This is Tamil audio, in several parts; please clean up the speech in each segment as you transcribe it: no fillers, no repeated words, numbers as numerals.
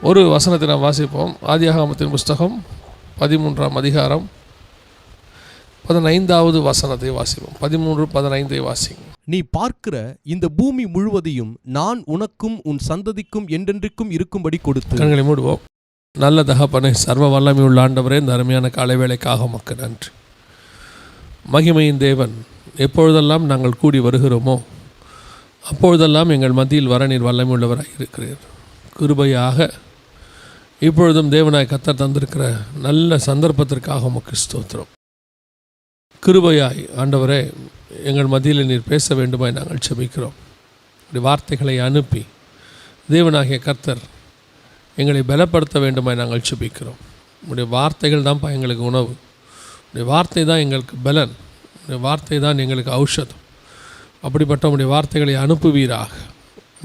ஒரு வசனத்தை நாம் வாசிப்போம். ஆதியாகமத்தின் புஸ்தகம் 13ஆம் அதிகாரம் 15வது வசனத்தை வாசிப்போம். 13-15 வாசிங்க. நீ பார்க்கிற இந்த பூமி முழுவதையும் நான் உனக்கும் உன் சந்ததிக்கும் என்றென்றைக்கும் இருக்கும்படி கொடுத்து. கண்களை மூடுவோம். நல்ல தகப்பனே, சர்வ வல்லமை உள்ள ஆண்டவரே, இந்த அருமையான காலை வேளைக்காக உமக்கு நன்றி. மகிமையின் தேவன், எப்பொழுதெல்லாம் நாங்கள் கூடி வருகிறோமோ அப்பொழுதெல்லாம் எங்கள் மத்தியில் வர நீர் வல்லமை உள்ளவராக இருக்கிறீர். கிருபையாக இப்பொழுதும் தேவனாய் கர்த்தர் தந்திருக்கிற நல்ல சந்தர்ப்பத்திற்காக உமக்கு ஸ்தோத்திரம். கிருபையாய் ஆண்டவரே, எங்கள் மத்தியில் நீர் பேச வேண்டுமாய் நாங்கள் செபிக்கிறோம். இப்படி வார்த்தைகளை அனுப்பி தேவனாகிய கர்த்தர் எங்களை பலப்படுத்த வேண்டுமாய் நாங்கள் செபிக்கிறோம். உடைய வார்த்தைகள் தான்ப்பா எங்களுக்கு உணவு, உடைய வார்த்தை தான் எங்களுக்கு பலன், உடைய வார்த்தை தான் எங்களுக்கு ஔஷதம். அப்படிப்பட்ட உடைய வார்த்தைகளை அனுப்புவீராக.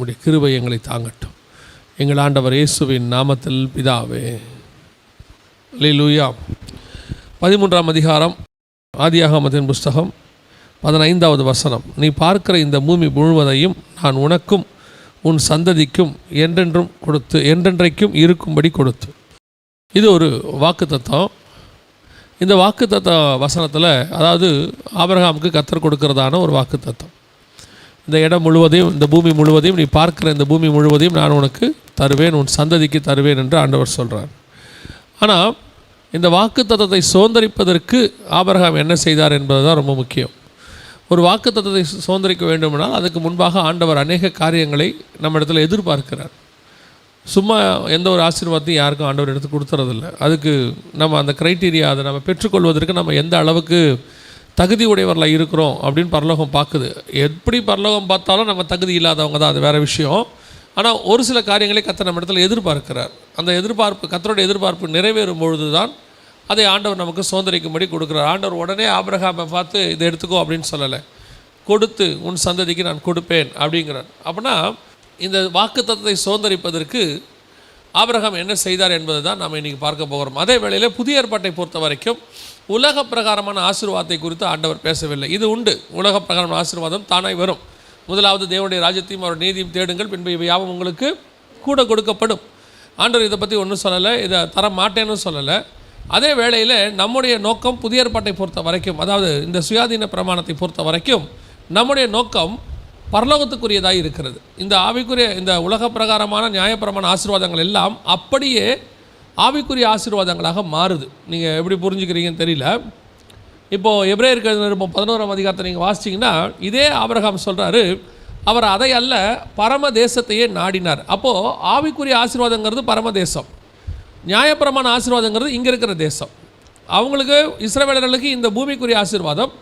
உடைய கிருபை எங்களை தாங்கட்டும். எங்கள் ஆண்டவர் இயேசுவின் நாமத்தில் பிதாவே, அல்லேலூயா. 13ஆம் அதிகாரம் ஆதியாகமத்தின் புஸ்தகம் 15வது வசனம். நீ பார்க்கிற இந்த பூமி முழுவதையும் நான் உனக்கும் உன் சந்ததிக்கும் என்றென்றைக்கும் இருக்கும்படி கொடுத்து. இது ஒரு வாக்குத்தத்தம். இந்த வாக்குத்தத்த வசனத்தில், அதாவது ஆபிரகாமுக்கு கர்த்தர் கொடுக்கிறதான ஒரு வாக்குத்தத்தம். இந்த இடம் முழுவதையும், இந்த பூமி முழுவதையும், நீ பார்க்கிற இந்த பூமி முழுவதையும் நான் உனக்கு தருவேன், உன் சந்ததிக்கு தருவேன் என்று ஆண்டவர் சொல்கிறார். ஆனால் இந்த வாக்குத்தத்தத்தை சுதந்தரிப்பதற்கு ஆபிரகாம் என்ன செய்தார் என்பது தான் ரொம்ப முக்கியம். ஒரு வாக்குத்தத்தத்தை சுதந்தரிக்க வேண்டுமானால் அதுக்கு முன்பாக ஆண்டவர் அநேக காரியங்களை நம்ம இடத்துல எதிர்பார்க்கிறார். சும்மா எந்த ஒரு ஆசீர்வாதத்தையும் யாருக்கும் ஆண்டவர் எடுத்து கொடுத்துறதில்ல. அதுக்கு நம்ம அந்த க்ரைட்டீரியா, அதை நம்ம பெற்றுக்கொள்வதற்கு நம்ம எந்த அளவுக்கு தகுதி உடையவர்களாக இருக்கிறோம் அப்படின்னு பரலோகம் பார்க்குது. எப்படி பரலோகம் பார்த்தாலும் நம்ம தகுதி இல்லாதவங்க தான், அது வேறு விஷயம். ஆனால் ஒரு சில காரியங்களை கர்த்தர் நம்ம இடத்துல எதிர்பார்க்கிறார். அந்த எதிர்பார்ப்பு, கர்த்தருடைய எதிர்பார்ப்பு நிறைவேறும் பொழுது தான் அதை ஆண்டவர் நமக்கு சுதந்திரிக்கும்படி கொடுக்குறார். ஆண்டவர் உடனே ஆபிரகாமை பார்த்து இதை எடுத்துக்கோ அப்படின்னு சொல்லலை, கொடுத்து உன் சந்ததிக்கு நான் கொடுப்பேன் அப்படிங்கிறார். அப்படின்னா இந்த வாக்குத்தத்தத்தை சுதந்திரிப்பதற்கு ஆபிரகாம் என்ன செய்தார் என்பது தான் நாம் இன்றைக்கி பார்க்க போகிறோம். அதே வேளையில் புதிய ஏற்பாட்டை பொறுத்த வரைக்கும் உலக பிரகாரமான ஆசீர்வாதத்தை குறித்து ஆண்டவர் பேசவில்லை. இது உண்டு, உலக பிரகாரமான ஆசீர்வாதம் தானாய் வரும். முதலாவது தேவனுடைய ராஜ்யத்தையும் அவர் நீதியும் தேடுங்கள், பின்பு இவை யாவும் உங்களுக்கு கூட கொடுக்கப்படும். ஆண்டவர் இதை பற்றி ஒன்றும் சொல்லலை, இதை தர மாட்டேன்னு சொல்லலை. அதே வேளையில் நம்முடைய நோக்கம் புதிய ஏற்பாட்டை பொறுத்த வரைக்கும், அதாவது இந்த சுயாதீன பிரமாணத்தை பொறுத்த வரைக்கும் நம்முடைய நோக்கம் பரலோகத்துக்குரியதாக இருக்கிறது. இந்த ஆவிக்குரிய, இந்த உலக பிரகாரமான நியாயப்பிரமாண ஆசீர்வாதங்கள் எல்லாம் அப்படியே ஆவிக்குரிய ஆசீர்வாதங்களாக மாறுது. நீங்கள் எப்படி புரிஞ்சுக்கிறீங்கன்னு தெரியல. இப்போது எபிரேயருக்கு எழுதின 11ஆம் அதிகாரத்தை நீங்கள் வாசிச்சிங்கன்னா, இதே ஆபிரகாம் சொல்கிறாரு, அவர் அதை அல்ல பரம தேசத்தையே நாடினார். அப்போது ஆவிக்குரிய ஆசீர்வாதங்கிறது பரமதேசம், நியாயப்பிரமாண ஆசீர்வாதங்கிறது இங்கே இருக்கிற தேசம். அவங்களுக்கு, இஸ்ரவேலர்களுக்கு இந்த பூமிக்குரிய ஆசீர்வாதம்,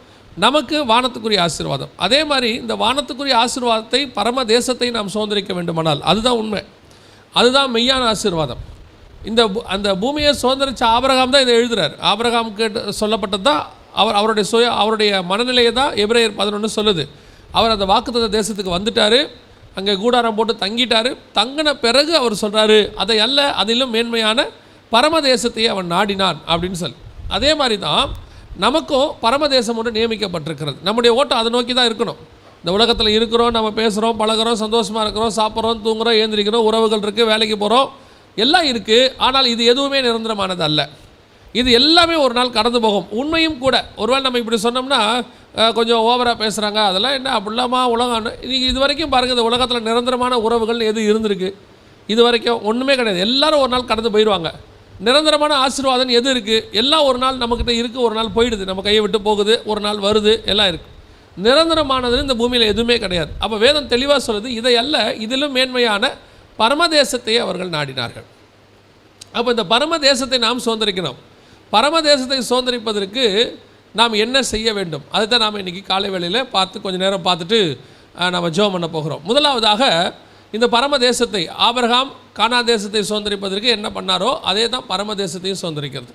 நமக்கு வானத்துக்குரிய ஆசீர்வாதம். அதே மாதிரி இந்த வானத்துக்குரிய ஆசீர்வாதத்தை, பரம தேசத்தை நாம் சுதந்திரிக்க வேண்டுமானால் அதுதான் உண்மை, அதுதான் மெய்யான ஆசீர்வாதம். அந்த பூமியை சுதந்திரித்த ஆபிரகாம் தான் இதை எழுதுகிறார். ஆபிரகாமுக்கு சொல்லப்பட்டது தான் அவருடைய மனநிலையை தான் எபிரேயர் 11 சொல்லுது. அவர் அந்த வாக்குத்தத்த தேசத்துக்கு வந்துட்டார், அங்கே கூடாரம் போட்டு தங்கிட்டார். தங்கின பிறகு அவர் சொல்கிறாரு, அதை அல்ல அதிலும் மேன்மையான பரமதேசத்தையே அவன் நாடினான் அப்படின்னு சொல்லி. அதே மாதிரி தான் நமக்கும் பரமதேசம் ஒன்று நியமிக்கப்பட்டிருக்கிறது. நம்முடைய ஓட்டம் அதை நோக்கி தான் இருக்கணும். இந்த உலகத்தில் இருக்கிறோம், நம்ம பேசுகிறோம், பழகிறோம், சந்தோஷமாக இருக்கிறோம், சாப்பிட்றோம், தூங்குகிறோம், ஏந்திரிக்கிறோம், உறவுகள் இருக்குது, வேலைக்கு போகிறோம், எல்லாம் இருக்குது. ஆனால் இது எதுவுமே நிரந்தரமானது அல்ல. இது எல்லாமே ஒரு நாள் கடந்து போகும். உண்மையும் கூட. ஒருவேளை நம்ம இப்படி சொன்னோம்னா கொஞ்சம் ஓவராக பேசுகிறாங்க, அதெல்லாம் என்ன அப்படிலாமா உலகம். நீங்கள் இது வரைக்கும் பாருங்கள், இந்த உலகத்தில் நிரந்தரமான உறவுகள் எது இருந்திருக்கு? இது வரைக்கும் ஒன்றுமே கிடையாது. எல்லோரும் ஒரு நாள் கடந்து போயிடுவாங்க. நிரந்தரமான ஆசீர்வாதம் எது இருக்குது? எல்லாம் ஒரு நாள் நம்மக்கிட்ட இருக்குது, ஒரு நாள் போயிடுது, நம்ம கையை விட்டு போகுது, ஒரு நாள் வருது, எல்லாம் இருக்குது. நிரந்தரமானது இந்த பூமியில் எதுவுமே கிடையாது. அப்போ வேதம் தெளிவாக சொல்லுது, இதை அல்ல இதிலும் மேன்மையான பரமதேசத்தையே அவர்கள் நாடினார்கள். அப்போ இந்த பரமதேசத்தை நாம் சுதந்திரிக்கணும். பரமதேசத்தை சுதந்திரிப்பதற்கு நாம் என்ன செய்ய வேண்டும்? அதுதான் நாம் இன்றைக்கி காலை வேளையில் பார்த்து கொஞ்சம் நேரம் பார்த்துட்டு நம்ம ஜெபம் பண்ண போகிறோம். முதலாவதாக இந்த பரமதேசத்தை, ஆபிரகாம் கானான் தேசத்தை சுதந்திரிப்பதற்கு என்ன பண்ணாரோ அதே தான் பரமதேசத்தையும் சுதந்திரிக்கிறது.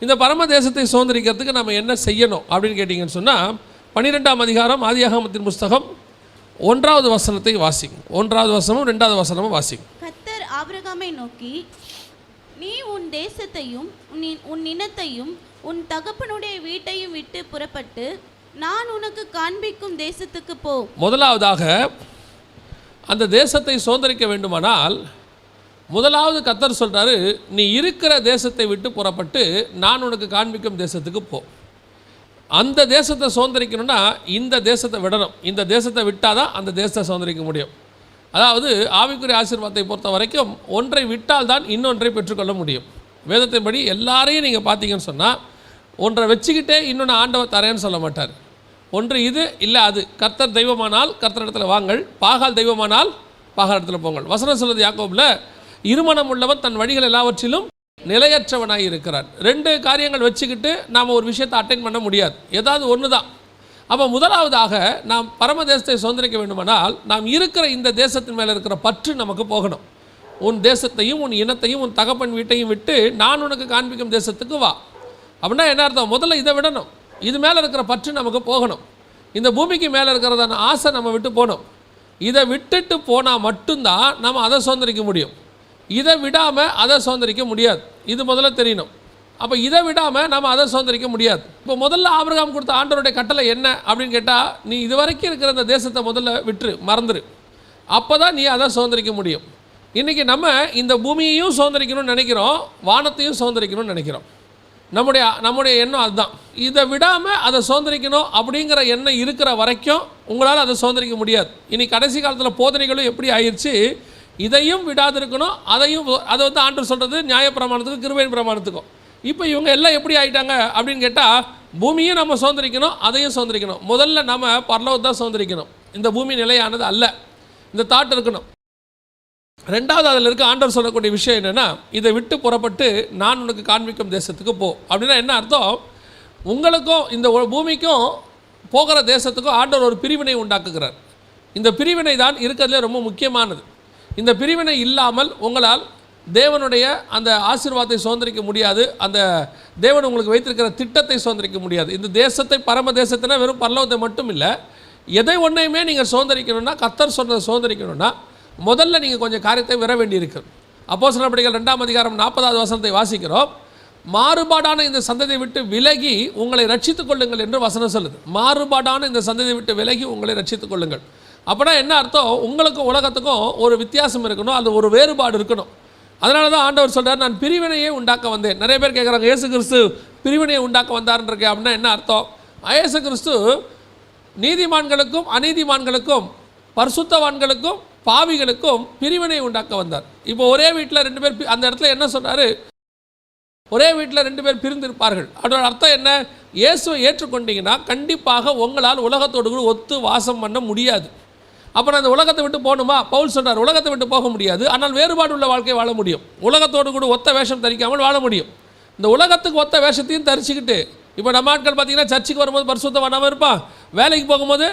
இந்த பரமதேசத்தை சுதந்திரிக்கிறதுக்கு நம்ம என்ன செய்யணும் அப்படின்னு கேட்டிங்கன்னு சொன்னால், 12ஆம் அதிகாரம் ஆதியாகமத்தின் புஸ்தகம் 1வது வசனத்தை வாசிங்க. 1வது வசனமும் 2வது வசனமும் வாசிங்க. கர்த்தர் ஆபிரகாமை நோக்கி, நீ உன் தேசத்தையும் உன் இனத்தையும் உன் தகப்பனுடைய வீட்டையும் விட்டு புறப்பட்டு நான் உனக்கு காண்பிக்கும் தேசத்துக்கு போ. முதலாவதாக அந்த தேசத்தை சுதந்திரிக்க வேண்டுமானால் முதலாவது கர்த்தர் சொல்கிறாரு, நீ இருக்கிற தேசத்தை விட்டு புறப்பட்டு நான் உனக்கு காண்பிக்கும் தேசத்துக்கு போ. அந்த தேசத்தை சுதந்திரிக்கணும்னா இந்த தேசத்தை விடணும். இந்த தேசத்தை விட்டால் தான் அந்த தேசத்தை சுதந்திரிக்க முடியும். அதாவது ஆவிக்குரிய ஆசீர்வாதத்தை பொறுத்த வரைக்கும் ஒன்றை விட்டால் தான் இன்னொன்றை பெற்றுக்கொள்ள முடியும். வேதத்தின்படி எல்லாரையும் நீங்கள் பார்த்தீங்கன்னு சொன்னால் ஒன்றை வச்சுக்கிட்டே இன்னொன்று ஆண்டவர் தரேன்னு சொல்ல மாட்டார். ஒன்று இது இல்லை அது. கர்த்தர் தெய்வமானால் கர்த்தர் இடத்துல வாங்கள், பாகால் தெய்வமானால் பாகால் இடத்துல போங்கள். வசனம் சொல்வது யாக்கோபில், இருமனம் உள்ளவன் தன் வழிகள் எல்லாவற்றிலும் நிலையற்றவனாக இருக்கிறான். ரெண்டு காரியங்கள் வச்சுக்கிட்டு நாம் ஒரு விஷயத்தை அட்டைன் பண்ண முடியாது, ஏதாவது ஒன்று தான். அப்போ முதலாவதாக நாம் பரமதேசத்தை சுதந்திரிக்க வேண்டுமானால் நாம் இருக்கிற இந்த தேசத்தின் மேலே இருக்கிற பற்று நமக்கு போகணும். உன் தேசத்தையும் உன் இனத்தையும் உன் தகப்பன் வீட்டையும் விட்டு நான் உனக்கு காண்பிக்கும் தேசத்துக்கு வா. அப்படின்னா என்ன அர்த்தம்? முதல்ல இதை விடணும். இது மேலே இருக்கிற பற்று நமக்கு போகணும். இந்த பூமிக்கு மேலே இருக்கிறதான ஆசை நம்ம விட்டு போகணும். இதை விட்டுட்டு போனால் மட்டும்தான் நம்ம அதை சுதந்திரிக்க முடியும். இதை விடாமல் அதை சுதந்திரிக்க முடியாது. இது முதல்ல தெரியணும். அப்போ இதை விடாமல் நம்ம அதை சுதந்திரிக்க முடியாது. இப்போ முதல்ல ஆபிரகாம் கொடுத்த ஆண்டவருடைய கட்டளை என்ன அப்படின்னு கேட்டால், நீ இது வரைக்கும் இருக்கிற இந்த தேசத்தை முதல்ல விட்டுரு, மறந்துரு. அப்போ தான் நீ அதை சுதந்திரிக்க முடியும். இன்றைக்கி நம்ம இந்த பூமியையும் சுதந்திரிக்கணும்னு நினைக்கிறோம், வானத்தையும் சுதந்திரிக்கணும்னு நினைக்கிறோம். நம்முடைய எண்ணம் அதுதான். இதை விடாமல் அதை சுதந்திரிக்கணும் அப்படிங்கிற எண்ணம் இருக்கிற வரைக்கும் உங்களால் அதை சுதந்திரிக்க முடியாது. இனி கடைசி காலத்தில் போதனைகளும் எப்படி ஆயிடுச்சு, இதையும் விடாது இருக்கணும், அதையும். அதை வந்து ஆண்டவர் சொல்கிறது நியாயப்பிரமாணத்துக்கும் கிருபையின் பிரமாணத்துக்கும். இப்போ இவங்க எல்லாம் எப்படி ஆகிட்டாங்க அப்படின்னு கேட்டால், பூமியும் நம்ம சுதந்திரிக்கணும், அதையும் சுதந்திரிக்கணும். முதல்ல நம்ம பரலோகத்தை தான் சுதந்திரிக்கணும். இந்த பூமி நிலையானது அல்ல, இந்த தாட் இருக்கணும். ரெண்டாவது அதில் இருக்க ஆண்டவர் சொல்லக்கூடிய விஷயம் என்னென்னா, இதை விட்டு புறப்பட்டு நான் உனக்கு காண்பிக்கும் தேசத்துக்கு போ. அப்படின்னா என்ன அர்த்தம்? உங்களுக்கும் இந்த பூமிக்கும் போகிற தேசத்துக்கும் ஆண்டவர் ஒரு பிரிவினை உண்டாக்குகிறார். இந்த பிரிவினை தான் இருக்கிறதுலே ரொம்ப முக்கியமானது. இந்த பிரிவினை இல்லாமல் உங்களால் தேவனுடைய அந்த ஆசீர்வாதத்தை சுதந்திரிக்க முடியாது. அந்த தேவன் உங்களுக்கு வைத்திருக்கிற திட்டத்தை சுதந்திரிக்க முடியாது. இந்த தேசத்தை பரம தேசத்தினா வெறும் பரலோகத்தை மட்டும் இல்லை, எதை ஒன்றையுமே நீங்கள் சுதந்திரிக்கணும்னா, கர்த்தர் சொன்னதை சுதந்திரிக்கணும்னா முதல்ல நீங்கள் கொஞ்சம் காரியத்தை விட வேண்டியிருக்கு. அப்போஸ்தலர் நடபடிகள் 2ஆம் அதிகாரம் 40வது வசனத்தை வாசிக்கிறோம். மாறுபாடான இந்த சந்ததியை விட்டு விலகி உங்களை ரட்சித்துக் கொள்ளுங்கள் என்று வசனம் சொல்லுது. மாறுபாடான இந்த சந்ததியை விட்டு விலகி உங்களை ரட்சித்துக் கொள்ளுங்கள். அப்படின்னா என்ன அர்த்தம்? உங்களுக்கும் உலகத்துக்கும் ஒரு வித்தியாசம் இருக்கணும், அது ஒரு வேறுபாடு இருக்கணும். அதனால தான் ஆண்டவர் சொல்கிறார், நான் பிரிவினையே உண்டாக்க வந்தேன். நிறைய பேர் கேட்குறாங்க, இயேசு கிறிஸ்து பிரிவினையை உண்டாக்க வந்தார்ன்றக்கே. அப்படின்னா என்ன அர்த்தம்? இயேசு கிறிஸ்து நீதிமான்களுக்கும் அநீதிமான்களுக்கும் பரிசுத்தவான்களுக்கும் பாவிகளுக்கும் பிரிவினை உண்டாக்க வந்தார். இப்போ ஒரே வீட்டில் 2 பேர், அந்த இடத்துல என்ன சொன்னார்? ஒரே வீட்டில் 2 பேர் பிரிந்திருப்பார்கள். அதோட அர்த்தம் என்ன? இயேசுவை ஏற்றுக்கொண்டீங்கன்னா கண்டிப்பாக உங்களால் உலகத்தோடு கூட ஒத்து வாசம் பண்ண முடியாது. அப்போ நான் அந்த உலகத்தை விட்டு போகணுமா? பவுல் சொன்னார், உலகத்தை விட்டு போக முடியாது, ஆனால் வேறுபாடு உள்ள வாழ்க்கையை வாழ முடியும். உலகத்தோடு கூட ஒத்த வேஷம் தரிக்காமல் வாழ முடியும். இந்த உலகத்துக்கு ஒத்த வேஷத்தையும் தரிச்சுக்கிட்டு, இப்போ நம்ம ஆட்கள் பார்த்தீங்கன்னா சர்ச்சுக்கு வரும்போது பரிசுத்தவானாமல் இருப்பான், வேலைக்கு போகும்போது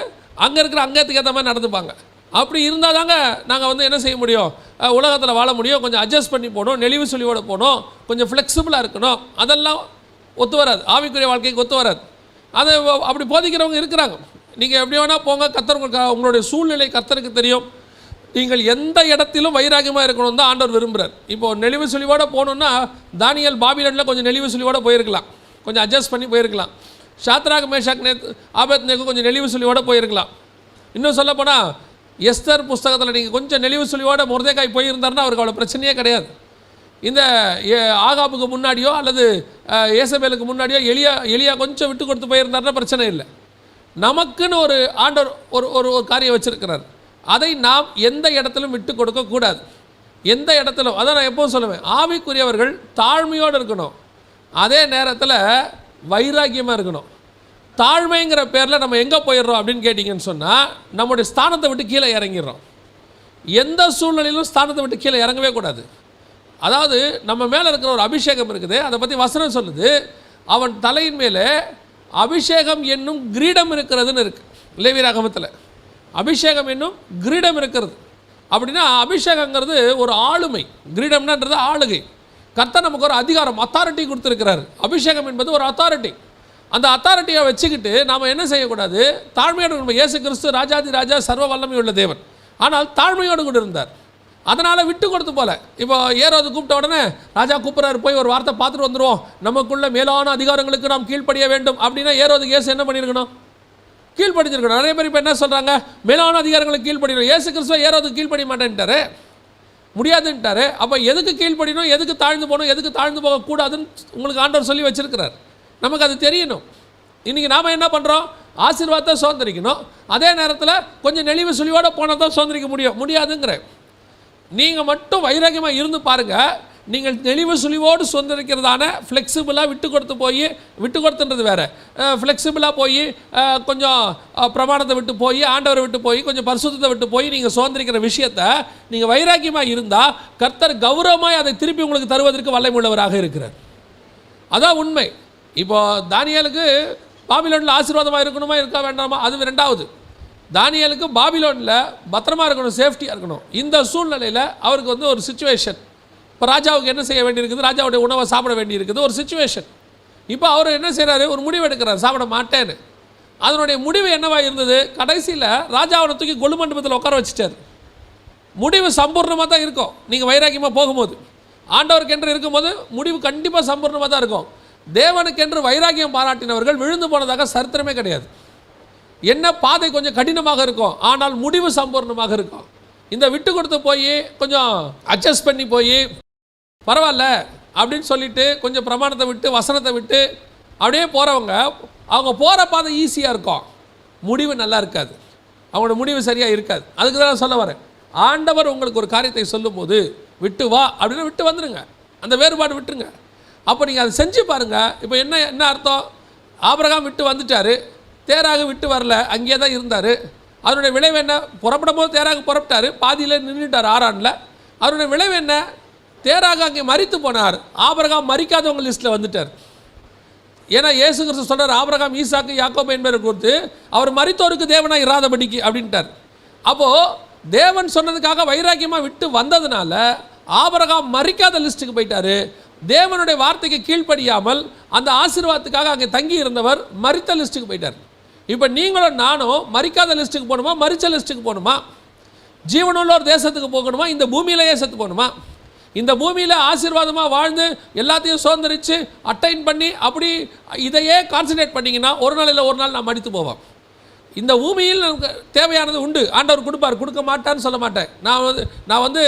அங்கே இருக்கிற அங்கத்துக்கு ஏற்ற மாதிரி நடந்துப்பாங்க. அப்படி இருந்தால் தாங்க நாங்கள் வந்து என்ன செய்ய முடியும், உலகத்தில் வாழ முடியும். கொஞ்சம் அட்ஜஸ்ட் பண்ணி போகணும், நெளிவு சுழிவோடு போகணும், கொஞ்சம் ஃப்ளெக்சிபிளாக இருக்கணும். அதெல்லாம் ஒத்து வராது, ஆவிக்குரிய வாழ்க்கைக்கு ஒத்து வராது. அதை அப்படி போதிக்கிறவங்க இருக்கிறாங்க. நீங்கள் எப்படி வேணால் போங்க, கர்த்தர் உங்களுடைய சூழ்நிலை கர்த்தருக்கு தெரியும். நீங்கள் எந்த இடத்திலும் வைராகியமாக இருக்கணும் தான் ஆண்டவர் விரும்புகிறார். இப்போது நெளிவு சுழிவோடு போகணுன்னா தானியேல் பாபிலோனில் கொஞ்சம் நெளிவு சுழிவோடு போயிருக்கலாம், கொஞ்சம் அட்ஜஸ்ட் பண்ணி போயிருக்கலாம். சாத்ராக் மேஷாக் ஆபேத்நேகோ கொஞ்சம் நெளிவு சுழிவோடு போயிருக்கலாம். இன்னும் சொல்லப்போனால் எஸ்தர் புஸ்தகத்தில் நீங்கள் கொஞ்சம் நெளிவு சுழிவோடு மொர்தெகாய் போயிருந்தாருன்னா அவருக்கு அவ்வளோ பிரச்சனையே கிடையாது. இந்த ஆகாபுக்கு முன்னாடியோ அல்லது ஏசபேலுக்கு முன்னாடியோ எலியா கொஞ்சம் விட்டு கொடுத்து போயிருந்தாருன்னா பிரச்சனை இல்லை. நமக்குன்னு ஒரு ஆண்டவர் ஒரு காரியம் வச்சுருக்கிறார். அதை நாம் எந்த இடத்திலும் விட்டு கொடுக்கக்கூடாது. எந்த இடத்திலும், அதான் நான் எப்போவும் சொல்லுவேன், ஆவிக்குரியவர்கள் தாழ்மையோடு இருக்கணும், அதே நேரத்தில் வைராக்கியமாக இருக்கணும். தாழ்மைங்கிற பேரில் நம்ம எங்கே போயிடுறோம் அப்படின்னு கேட்டிங்கன்னு சொன்னால், நம்முடைய ஸ்தானத்தை விட்டு கீழே இறங்கிடுறோம். எந்த சூழ்நிலையிலும் ஸ்தானத்தை விட்டு கீழே இறங்கவே கூடாது. அதாவது நம்ம மேலே இருக்கிற ஒரு அபிஷேகம் இருக்குது, அதை பற்றி வசனம் சொல்லுது, அவன் தலையின் மேலே அபிஷேகம் என்னும் கிரீடம் இருக்கிறதுன்னு இருக்குது. லேவியராகமத்தில் அபிஷேகம் என்னும் கிரீடம் இருக்கிறது. அப்படின்னா அபிஷேகங்கிறது ஒரு ஆளுமை, கிரீடம்ன்றது ஆளுகை. கர்த்தர் நமக்கு ஒரு அதிகாரம், அத்தாரிட்டி கொடுத்துருக்கிறார். அபிஷேகம் என்பது ஒரு அத்தாரிட்டி. அந்த அத்தாரிட்டியை வச்சுக்கிட்டு நாம் என்ன செய்யக்கூடாது, தாழ்மையோடு நம்ம. இயேசு கிறிஸ்து ராஜாதி ராஜா, சர்வ வல்லமை உள்ள தேவன், ஆனால் தாழ்மையோடு கூட இருந்தார். அதனால் விட்டு கொடுத்து போல. இப்போ ஏரோது கூப்பிட்ட உடனே ராஜா கூப்பிட்றாரு, போய் ஒரு வார்த்தை பார்த்துட்டு வந்துடுவோம், நமக்குள்ள மேலான அதிகாரங்களுக்கு நாம் கீழ்ப்படிய வேண்டும் அப்படின்னா ஏரோதுக்கு இயேசு என்ன பண்ணியிருக்கணும்? கீழ்ப்படிஞ்சிருக்கணும். நிறைய பேர் இப்போ என்ன சொல்கிறாங்க, மேலான அதிகாரங்களுக்கு கீழ்ப்படிக்கணும். இயேசு கிறிஸ்துவ ஏரோதுக்கு கீழ்ப்படிய மாட்டேன்ட்டாரு. முடியாதுன்ட்டாரு. அப்போ எதுக்கு கீழ்ப்படியணும், எதுக்கு தாழ்ந்து போகணும், எதுக்கு தாழ்ந்து போகக்கூடாதுன்னு உங்களுக்கு ஆண்டவர் சொல்லி வச்சிருக்கிறார். நமக்கு அது தெரியணும். இன்றைக்கி நாம் என்ன பண்ணுறோம், ஆசீர்வாதத்தை சுதந்திரிக்கணும், அதே நேரத்தில் கொஞ்சம் நெளிவு சுழிவோடு போனால் தான் சுதந்திரிக்க முடியாதுங்கிற. நீங்கள் மட்டும் வைராக்கியமாக இருந்து பாருங்கள், நீங்கள் நெளிவு சுழிவோடு சுதந்திரிக்கிறதான ஃப்ளெக்சிபிளாக விட்டு கொடுத்துன்றது வேறு, ஃப்ளெக்சிபிளாக போய் கொஞ்சம் பிரமாணத்தை விட்டு போய் ஆண்டவரை விட்டு போய் கொஞ்சம் பரிசுத்தத்தை விட்டு போய் நீங்கள் சுதந்திரிக்கிற விஷயத்தை நீங்கள் வைராக்கியமாக இருந்தால் கர்த்தர் கௌரவமாக அதை திருப்பி உங்களுக்கு தருவதற்கு வல்லமை உள்ளவராக இருக்கிறார். அதான் உண்மை. இப்போது தானியேலுக்கு பாபிலோனில் ஆசீர்வாதமாக இருக்கணுமா இருக்கா வேண்டாமா, அது ரெண்டாவது. தானியேலுக்கு பாபிலோனில் பத்திரமா இருக்கணும், சேஃப்டியாக இருக்கணும். இந்த சூழ்நிலையில் அவருக்கு ஒரு சிச்சுவேஷன், இப்போ ராஜாவுக்கு என்ன செய்ய வேண்டியிருக்குது, ராஜாவுடைய உணவை சாப்பிட வேண்டியிருக்குது, ஒரு சிச்சுவேஷன். இப்போ அவர் என்ன செய்கிறாரு, ஒரு முடிவு எடுக்கிறார், சாப்பிட மாட்டேன்னு. அதனுடைய முடிவு என்னவாக இருந்தது, கடைசியில் ராஜாவை தூக்கி கொலு மண்டபத்தில் உட்கார வச்சுட்டார். முடிவு சம்பூர்ணமாக தான் இருக்கும். நீங்கள் வைராக்கியமாக போகும்போது, ஆண்டவருக்கென்று இருக்கும்போது முடிவு கண்டிப்பாக சம்பூர்ணமாக தான் இருக்கும். தேவனுக்கென்று வைராக்கியம் பாராட்டினவர்கள் விழுந்து போனதாக சரித்திரமே கிடையாது. என்ன பாதை கொஞ்சம் கடினமாக இருக்கும், ஆனால் முடிவு சம்பூர்ணமாக இருக்கும். இந்த விட்டு கொடுத்து போய் கொஞ்சம் அட்ஜஸ்ட் பண்ணி போய் பரவாயில்ல அப்படின்னு சொல்லிட்டு கொஞ்சம் பிரமாணத்தை விட்டு வசனத்தை விட்டு அப்படியே போகிறவங்க, அவங்க போகிற பாதை ஈஸியாக இருக்கும், முடிவு நல்லா இருக்காது, அவங்களோட முடிவு சரியாக இருக்காது. அதுக்கு தான் நான் சொல்ல வரேன், ஆண்டவர் உங்களுக்கு ஒரு காரியத்தை சொல்லும்போது விட்டு வா அப்படின்னு விட்டு வந்துடுங்க, அந்த வேறுபாடு விட்டுருங்க. அப்போ நீங்கள் அதை செஞ்சு பாருங்கள். இப்போ என்ன அர்த்தம், ஆபிரகாம் விட்டு வந்துட்டார், தேராக விட்டு வரல, அங்கேயே தான் இருந்தார். அதனுடைய விளைவு என்ன, புறப்படும் போது தேராக புறப்பட்டார், பாதியில் நின்றுட்டார் ஆரானில். அதனுடைய விளைவு என்ன, தேராக அங்கே மரித்து போனார், ஆபிரகாம் மரிக்காதவங்க லிஸ்ட்டில் வந்துட்டார். ஏன்னா இயேசு கிறிஸ்து சொல்கிறார், ஆபிரகாம் ஈசாக்கு யாக்கோபு என்பதை கொடுத்து அவர் மரித்தோருக்கு தேவனாக இராதபடிக்கு அப்படின்ட்டார். அப்போது தேவன் சொன்னதுக்காக வைராக்கியமாக விட்டு வந்ததுனால ஆபிரகாம் மரிக்காத லிஸ்ட்டுக்கு போயிட்டார். தேவனுடைய வார்த்தைக்கு கீழ்ப்படியாமல் அந்த ஆசீர்வாதத்துக்காக அங்கே தங்கி இருந்தவர் மரித்த லிஸ்ட்டுக்கு போயிட்டார். இப்போ நீங்களும் நானும் மரிக்காத லிஸ்ட்டுக்கு போகணுமா, மரிச்ச லிஸ்ட்டுக்கு போகணுமா, ஜீவனுள்ள ஒரு தேசத்துக்கு போகணுமா, இந்த பூமியிலேயே செத்து போகணுமா? இந்த பூமியில் ஆசீர்வாதமாக வாழ்ந்து எல்லாத்தையும் சுதந்திரித்து அட்டைன் பண்ணி அப்படி இதையே கான்சன்ட்ரேட் பண்ணிங்கன்னா ஒரு நாள் இல்லை ஒரு நாள் நான் மடித்து போவோம். இந்த பூமியில் நமக்கு தேவையானது உண்டு, ஆண்டவர் கொடுப்பார், கொடுக்க மாட்டான்னு சொல்ல மாட்டேன். நான் வந்து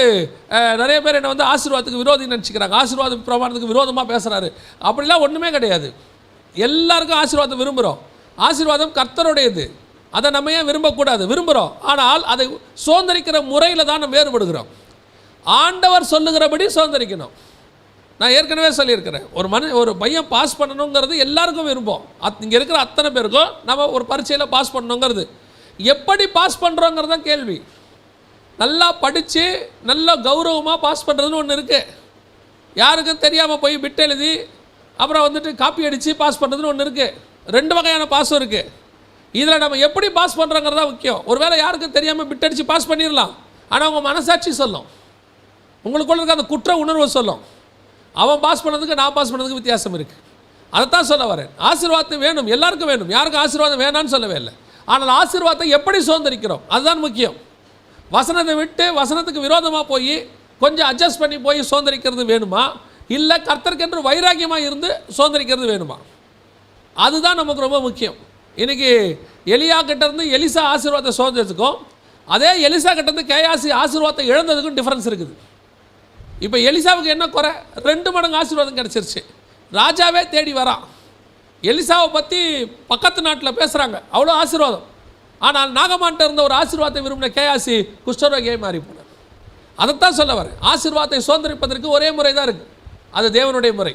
நிறைய பேர் என்னை ஆசீர்வாதத்துக்கு விரோதி நினச்சிக்கிறாங்க, ஆசீர்வாத பிரமாணத்துக்கு விரோதமாக பேசுகிறாரு. அப்படிலாம் ஒன்றுமே கிடையாது. எல்லாருக்கும் ஆசீர்வாதம் விரும்புகிறோம். ஆசீர்வாதம் கர்த்தருடையது, அதை நம்ம ஏன் விரும்பக்கூடாது, விரும்புகிறோம். ஆனால் அதை சுதந்திரிக்கிற முறையில் தான் நம்ம வேறுபடுகிறோம். ஆண்டவர் சொல்லுகிறபடி சுதந்திரிக்கணும். நான் ஏற்கனவே சொல்லியிருக்கிறேன், ஒரு பையன் பாஸ் பண்ணணுங்கிறது எல்லாருக்கும் விரும்பும். இங்கே இருக்கிற அத்தனை பேருக்கும் நம்ம ஒரு பரீட்சையில் பாஸ் பண்ணணுங்கிறது. எப்படி பாஸ் பண்ணுறோங்கிறது தான் கேள்வி. நல்லா படித்து நல்லா கௌரவமாக பாஸ் பண்ணுறதுன்னு ஒன்று இருக்குது. யாருக்கும் தெரியாமல் போய் பிட் எழுதி அப்புறம் காப்பி அடித்து பாஸ் பண்ணுறதுன்னு ஒன்று இருக்குது. ரெண்டு வகையான பாஸும் இருக்குது. இதில் நம்ம எப்படி பாஸ் பண்ணுறோங்கிறதா முக்கியம். ஒருவேளை யாருக்கும் தெரியாமல் பிட் அடித்து பாஸ் பண்ணிடலாம், ஆனால் உங்கள் மனசாட்சி சொல்லும், உங்களுக்குள்ள இருக்க அந்த குற்ற உணர்வு சொல்லும், அவன் பாஸ் பண்ணதுக்கு நான் பாஸ் பண்ணதுக்கு வித்தியாசம் இருக்குது. அதைத்தான் சொல்ல வரேன். ஆசீர்வாதம் வேணும், எல்லாருக்கும் வேணும், யாருக்கும் ஆசீர்வாதம் வேணான்னு சொல்லவே இல்லை. ஆனால் ஆசீர்வாதத்தை எப்படி சுதந்திரிக்கிறோம் அதுதான் முக்கியம். வசனத்தை விட்டு வசனத்துக்கு விரோதமாக போய் கொஞ்சம் அட்ஜஸ்ட் பண்ணி போய் சுதந்திரிக்கிறது வேணுமா, இல்லை கர்த்தருக்கென்று வைராக்கியமாக இருந்து சுதந்திரிக்கிறது வேணுமா? அதுதான் நமக்கு ரொம்ப முக்கியம். இன்றைக்கி எலியா கிட்டேருந்து எலிசா ஆசீர்வாதத்தை சுதந்திரத்துக்கும் அதே எலிசா கிட்டேருந்து கேயாசி ஆசீர்வாதத்தை இழந்ததுக்கும் டிஃப்ரென்ஸ் இருக்குது. இப்போ எலிசாவுக்கு என்ன குறை, 2 மடங்கு ஆசீர்வாதம் கிடச்சிருச்சு. ராஜாவே தேடி வரான். எலிசாவை பற்றி பக்கத்து நாட்டில் பேசுகிறாங்க, அவ்வளோ ஆசீர்வாதம். ஆனால் நாகமான்ட்ட இருந்த ஒரு ஆசீர்வாதத்தை விரும்பின கேயாசி குஷ்டரோகியை மாறி போனார். அதைத்தான் சொல்ல வரேன். ஆசீர்வாதத்தை சுதந்திரிப்பதற்கு ஒரே முறை தான் இருக்குது, அது தேவனுடைய முறை.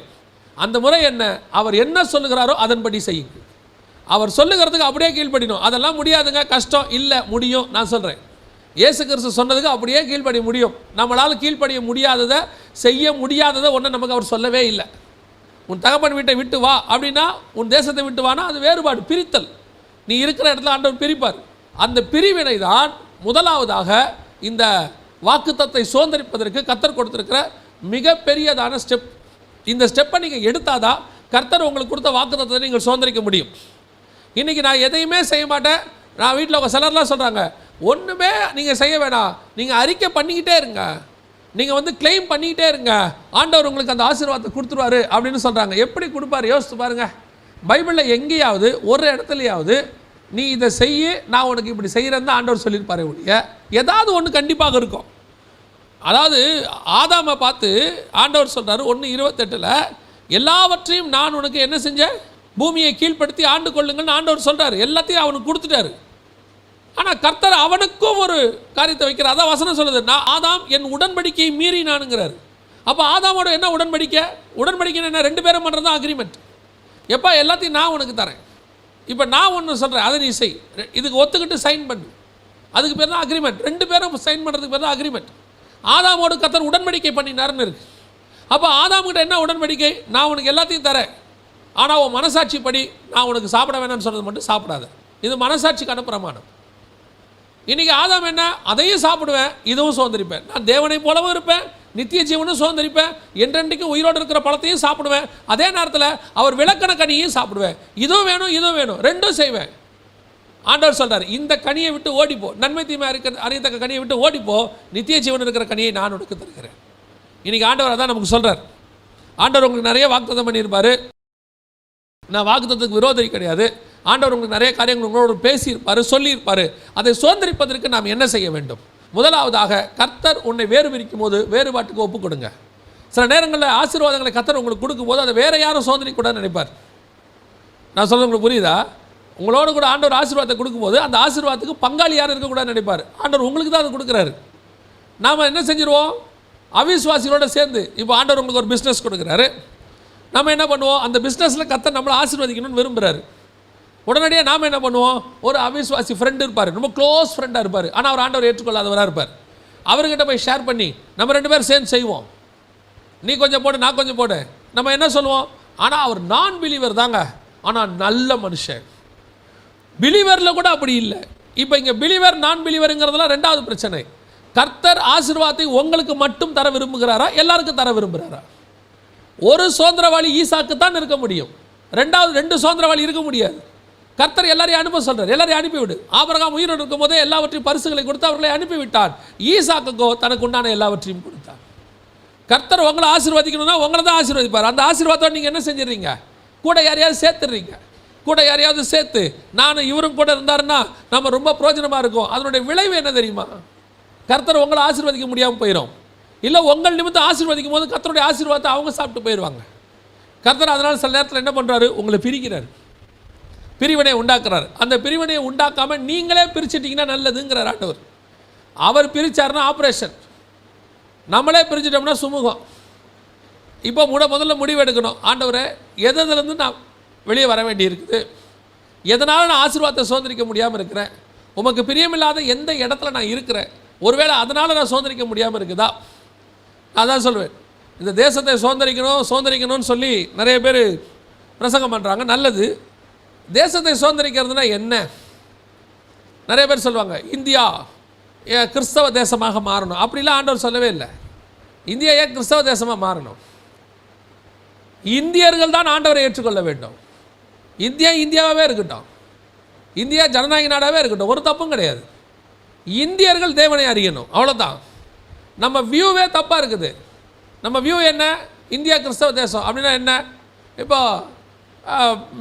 அந்த முறை என்ன, அவர் என்ன சொல்லுகிறாரோ அதன்படி செய்யுங்க. அவர் சொல்லுகிறதுக்கு அப்படியே கீழ்ப்படினோம். அதெல்லாம் முடியாதுங்க, கஷ்டம் இல்லை, முடியும். நான் சொல்கிறேன், இயேசு கிறிஸ்து சொன்னதுக்கு அப்படியே கீழ்ப்படிய முடியும். நம்மளால் கீழ்ப்படிய முடியாததை, செய்ய முடியாததை ஒன்று நமக்கு அவர் சொல்லவே இல்லை. உன் தகப்பன் வீட்டை விட்டு வா அப்படின்னா, உன் தேசத்தை விட்டு வானா அது வேறுபாடு, பிரித்தல். நீ இருக்கிற இடத்துல ஆண்டவர் பிரிப்பார். அந்த பிரிவினை தான் முதலாவதாக இந்த வாக்குத்தத்தை சுதந்திரிப்பதற்கு கர்த்தர் கொடுத்திருக்கிற மிகப்பெரியதான ஸ்டெப். இந்த ஸ்டெப்பை நீங்கள் எடுத்தாதான் கர்த்தர் உங்களுக்கு கொடுத்த வாக்குத்தத்தை நீங்கள் சுதந்திரிக்க முடியும். இன்றைக்கி நான் எதையுமே செய்ய மாட்டேன், நான் வீட்டில் உங்கள் சிலர்லாம் சொல்கிறாங்க, ஒன்றுமே நீங்கள் செய்ய வேணாம், நீங்கள் அறிக்கை பண்ணிக்கிட்டே இருங்க, நீங்கள் கிளைம் பண்ணிக்கிட்டே இருங்க, ஆண்டவர் உங்களுக்கு அந்த ஆசீர்வாதத்தை கொடுத்துருவாரு அப்படின்னு சொல்கிறாங்க. எப்படி கொடுப்பார் யோசித்து பாருங்கள். பைபிளில் எங்கேயாவது ஒரு இடத்துலையாவது நீ இதை செய்ய, நான் உனக்கு இப்படி செய்கிறேன்னு தான் ஆண்டவர் சொல்லியிருப்பாரு ஒழிய, ஏதாவது ஒன்று கண்டிப்பாக இருக்கும். அதாவது ஆதாமை பார்த்து ஆண்டவர் சொல்கிறார் 1:28 எல்லாவற்றையும் நான் உனக்கு என்ன செஞ்சேன், பூமியை கீழ்ப்படுத்தி ஆண்டு கொள்ளுங்கள்னு ஆண்டவர் சொல்கிறார். எல்லாத்தையும் அவனுக்கு கொடுத்துட்டாரு. ஆனால் கர்த்தர் அவனுக்கும் ஒரு காரியத்தை வைக்கிறார். அதான் வசனம் சொல்லுது, நான் ஆதாம் என் உடன்படிக்கையை மீறினானுங்கிறார். அப்போ ஆதாமோட என்ன உடன்படிக்கை? உடன்படிக்கை என்ன? 2 பேரும் பண்ணுறது தான் அக்ரிமெண்ட். எப்போ எல்லாத்தையும் நான் உனக்கு தரேன், இப்போ நான் ஒன்று சொல்கிறேன், அதை நீ செய், இதுக்கு ஒத்துக்கிட்டு சைன் பண்ணு, அதுக்கு பேர் தான் அக்ரிமெண்ட். 2 பேரும் சைன் பண்ணுறதுக்கு பேர் தான் அக்ரிமெண்ட். ஆதாமோடு கர்த்தர் உடன்படிக்கை பண்ணினார்னு இருக்கு. அப்போ ஆதாம்கிட்ட என்ன உடன்படிக்கை? நான் உனக்கு எல்லாத்தையும் தரேன், ஆனால் உன் மனசாட்சிப்படி நான் உனக்கு சாப்பிட வேணாம்னு சொன்னது மட்டும் சாப்பிடாத. இது மனசாட்சிக்கான பிரமாணம். இன்றைக்கி ஆதாம் என்ன? அதையும் சாப்பிடுவேன், இதுவும் சுதந்திரிப்பேன், நான் தேவனை போலவும் இருப்பேன், நித்திய ஜீவனும் சுதந்திரிப்பேன், என்றென்றைக்கு உயிரோடு இருக்கிற பழத்தையும் சாப்பிடுவேன், அதே நேரத்தில் அவர் விளக்கண கனியையும் சாப்பிடுவேன், இதுவும் வேணும் இதுவும் வேணும், 2ம் செய்வேன். ஆண்டவர் சொல்கிறார், இந்த கனியை விட்டு ஓடிப்போ, நன்மை தீமை அறியத்தக்க கனியை விட்டு ஓடிப்போ, நித்திய ஜீவன் இருக்கிற கனியை நான் உனக்கு தருகிறேன். இன்றைக்கி ஆண்டவர் அதான் நமக்கு சொல்கிறார். ஆண்டவர் உங்களுக்கு நிறைய வாக்குத்தத்தம் பண்ணியிருப்பார். நான் வாக்குத்தத்துக்கு விரோதி கிடையாது. ஆண்டவர் உங்களுக்கு நிறைய காரியங்கள் உங்களோடு பேசியிருப்பார், சொல்லியிருப்பார். அதை சுதந்திரிப்பதற்கு நாம் என்ன செய்ய வேண்டும்? முதலாவதாக கர்த்தர் உன்னை வேறு பிரிக்கும் போது வேறுபாட்டுக்கு ஒப்புக் கொடுங்க. சில நேரங்களில் ஆசீர்வாதங்களை கர்த்தர் உங்களுக்கு கொடுக்கும்போது அதை வேறு யாரும் சுதந்திரிக்கூடாதுன்னு நினைப்பார். நான் சொல்ல உங்களுக்கு புரியுதா? உங்களோட கூட ஆண்டவர் ஆசீர்வாதத்தை கொடுக்கும்போது அந்த ஆசீர்வாதத்துக்கு பங்காளி யாரும் இருக்கக்கூடாதுன்னு நினைப்பார். ஆண்டவர் உங்களுக்கு தான் அதை கொடுக்குறாரு. நாம் என்ன செஞ்சிருவோம்? அவிசுவாசிகளோட சேர்ந்து இப்போ ஆண்டவர் உங்களுக்கு ஒரு பிஸ்னஸ் கொடுக்குறாரு, நம்ம என்ன பண்ணுவோம்? அந்த பிஸ்னஸில் கர்த்தர் நம்மளை ஆசீர்வதிக்கணும்னு விரும்புகிறாரு. உடனடியாக நாம் என்ன பண்ணுவோம்? ஒரு அவிசுவாசி ஃப்ரெண்டு இருப்பார், ரொம்ப க்ளோஸ் ஃப்ரெண்டாக இருப்பார், ஆனால் அவர் ஆண்டவர் ஏற்றுக்கொள்ளாதவராக இருப்பார். அவர்கிட்ட போய் ஷேர் பண்ணி நம்ம 2 பேரும் சேர்ந்து செய்வோம், நீ கொஞ்சம் போடு நான் கொஞ்சம் போடு, நம்ம என்ன சொல்லுவோம்? ஆனால் அவர் நான் பிலீவர் தாங்க, ஆனால் நல்ல மனுஷன். பிலீவரில் கூட அப்படி இல்லை. இப்போ இங்கே பிலீவர் நான் பிலீவருங்கிறதுலாம் 2வது பிரச்சனை. கர்த்தர் ஆசீர்வாதத்தை உங்களுக்கு மட்டும் தர விரும்புகிறாரா, எல்லாருக்கும் தர விரும்புகிறாரா? ஒரு சுதந்திரவாளி ஈசாக்கு தான் இருக்க முடியும், 2 சுதந்திரவாளி இருக்க முடியாது. கர்த்தர் எல்லாரையும் அனுப்ப சொல்கிறார், எல்லாரையும் அனுப்பிவிடு. ஆபிரகாம் உயிரோடு இருக்கும் போதே எல்லாவற்றையும் பரிசுகளை கொடுத்து அவர்களை அனுப்பிவிட்டார். ஈசாக்குக்கோ தனக்கு உண்டான எல்லாவற்றையும் கொடுத்தார். கர்த்தர் உங்களை ஆசீர்வதிக்கணும்னா உங்களை தான் ஆசீர்வதிப்பார். அந்த ஆசீர்வாதத்தை நீங்கள் என்ன செஞ்சிடறீங்க? கூட யாரையாவது சேர்த்துடுறீங்க. கூட யாரையாவது சேர்த்து நான் இவரும் கூட இருந்தாருன்னா நம்ம ரொம்ப பிரயோஜனமாக இருக்கும். அதனுடைய விளைவு என்ன தெரியுமா? கர்த்தர் உங்களை ஆசீர்வதிக்க முடியாமல் போயிடும். இல்லை உங்கள் நிமித்தம் ஆசீர்வதிக்கும் போது கர்த்தருடைய ஆசீர்வாதத்தை அவங்க சாப்பிட்டு போயிடுவாங்க. கர்த்தர் அதனால் சில நேரத்தில் என்ன பண்ணுறாரு? உங்களை பிரிக்கிறார், பிரிவினை உண்டாக்குறாரு. அந்த பிரிவினையை உண்டாக்காமல் நீங்களே பிரிச்சுட்டிங்கன்னா நல்லதுங்கிறார் ஆண்டவர். அவர் பிரித்தார்னா ஆப்ரேஷன், நம்மளே பிரிச்சுட்டோம்னா சுமூகம். இப்போ முதல்ல முடிவு எடுக்கணும். ஆண்டவரை எதுலேருந்து நான் வெளியே வர வேண்டி இருக்குது, எதனால் நான் ஆசீர்வாதத்தை சுதந்திரிக்க முடியாமல் இருக்கிறேன், உமக்கு பிரியமில்லாத எந்த இடத்துல நான் இருக்கிறேன், ஒருவேளை அதனால் நான் சுதந்திரிக்க முடியாமல் இருக்குதா? நான் தான் சொல்வேன், இந்த தேசத்தை சுதந்திரிக்கணும்னு சொல்லி நிறைய பேர் பிரசங்கம் பண்ணுறாங்க, நல்லது. தேசத்தை சுதந்திரிக்கிறதுனா என்ன? நிறைய பேர் சொல்லுவாங்க இந்தியா கிறிஸ்தவ தேசமாக மாறணும். அப்படிலாம் ஆண்டவர் சொல்லவே இல்லை. இந்தியா ஏன் கிறிஸ்தவ தேசமாக மாறணும்? இந்தியர்கள் தான் ஆண்டவரை ஏற்றுக்கொள்ள வேண்டும். இந்தியா இந்தியாவாகவே இருக்கட்டும், இந்தியா ஜனநாயக நாடாகவே இருக்கட்டும், ஒரு தப்பும் கிடையாது. இந்தியர்கள் தேவனை அறியணும், அவ்வளோதான். நம்ம வியூவே தப்பாக இருக்குது. நம்ம வியூ என்ன? இந்தியா கிறிஸ்தவ தேசம் அப்படின்னா என்ன? இப்போ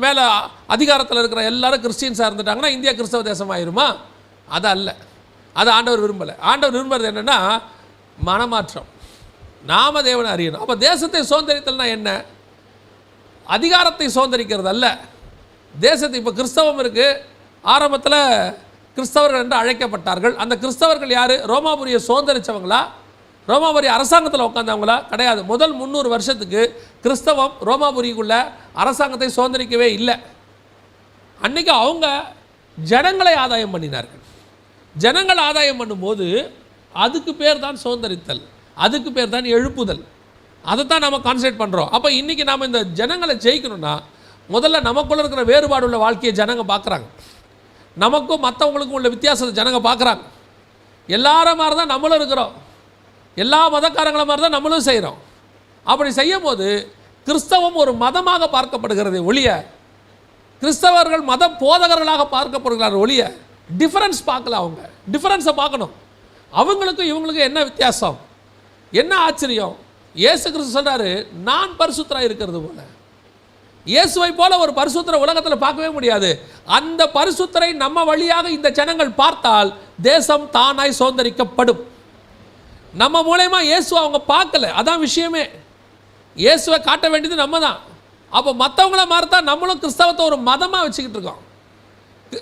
மேலே அதிகாரத்தில் இருக்கிற எல்லாரும் கிறிஸ்டின்ஸாக இருந்துட்டாங்கன்னா இந்தியா கிறிஸ்தவ தேசம் ஆயிருமா? அது அல்ல, அது ஆண்டவர் விரும்பலை. ஆண்டவர் விரும்புறது என்னென்னா மனமாற்றம். நாம தேவனை அறியணும். அப்போ தேசத்தை சுதந்திரித்தல்னா என்ன? அதிகாரத்தை சுதந்திரிக்கிறது அல்ல. தேசத்தை இப்போ கிறிஸ்தவம் இருக்குது, ஆரம்பத்தில் கிறிஸ்தவர்கள் என்று அழைக்கப்பட்டார்கள். அந்த கிறிஸ்தவர்கள் யார்? ரோமாபுரியை சுதந்திரித்தவங்களா, ரோமாபுரி அரசாங்கத்தில் உட்காந்தவங்களா? கிடையாது. முதல் 300 வருஷத்துக்கு கிறிஸ்தவம் ரோமாபுரிக்குள்ள அரசாங்கத்தை சுதந்திரிக்கவே இல்லை. அன்றைக்கி அவங்க ஜனங்களை ஆதாயம் பண்ணினார்கள். ஜனங்கள் ஆதாயம் பண்ணும்போது அதுக்கு பேர் தான் சுதந்திரித்தல், அதுக்கு பேர் தான் எழுப்புதல். அதை தான் நம்ம கான்சன்ட்ரேட் பண்ணுறோம். அப்போ இன்றைக்கி நாம் இந்த ஜனங்களை ஜெயிக்கணும்னா முதல்ல நமக்குள்ளே இருக்கிற வேறுபாடு உள்ள வாழ்க்கையை ஜனங்க பார்க்குறாங்க. நமக்கும் மற்றவங்களுக்கும் உள்ள வித்தியாசத்தை ஜனங்க பார்க்குறாங்க. எல்லாரும் மாதிரி தான் நம்மளும் இருக்கிறோம், எல்லா மதக்காரங்கள மாதிரி தான் நம்மளும் செய்கிறோம். அப்படி செய்யும் போது கிறிஸ்தவம் ஒரு மதமாக பார்க்கப்படுகிறது ஒழிய, கிறிஸ்தவர்கள் மத போதகர்களாக பார்க்கப்படுகிறார் ஒழிய டிஃபரன்ஸ் பார்க்கல. அவங்க டிஃபரன்ஸை பார்க்கணும். அவங்களுக்கும் இவங்களுக்கும் என்ன வித்தியாசம், என்ன ஆச்சரியம்? இயேசு கிறிஸ்து சொல்கிறாரு, நான் பரிசுத்தராக இருக்கிறது போல. இயேசுவை போல ஒரு பரிசுத்தரை உலகத்தில் பார்க்கவே முடியாது. அந்த பரிசுத்தரை நம்ம வழியாக இந்த ஜனங்கள் பார்த்தால் தேசம் தானாய் சுதந்திரிக்கப்படும். நம்ம மூலயமா இயேசுவை அவங்க பார்க்கல, அதான் விஷயமே. இயேசுவை காட்ட வேண்டியது நம்ம தான். அப்போ மற்றவங்கள மாதிரி தான் நம்மளும் கிறிஸ்தவத்தை ஒரு மதமாக வச்சுக்கிட்டு இருக்கோம்.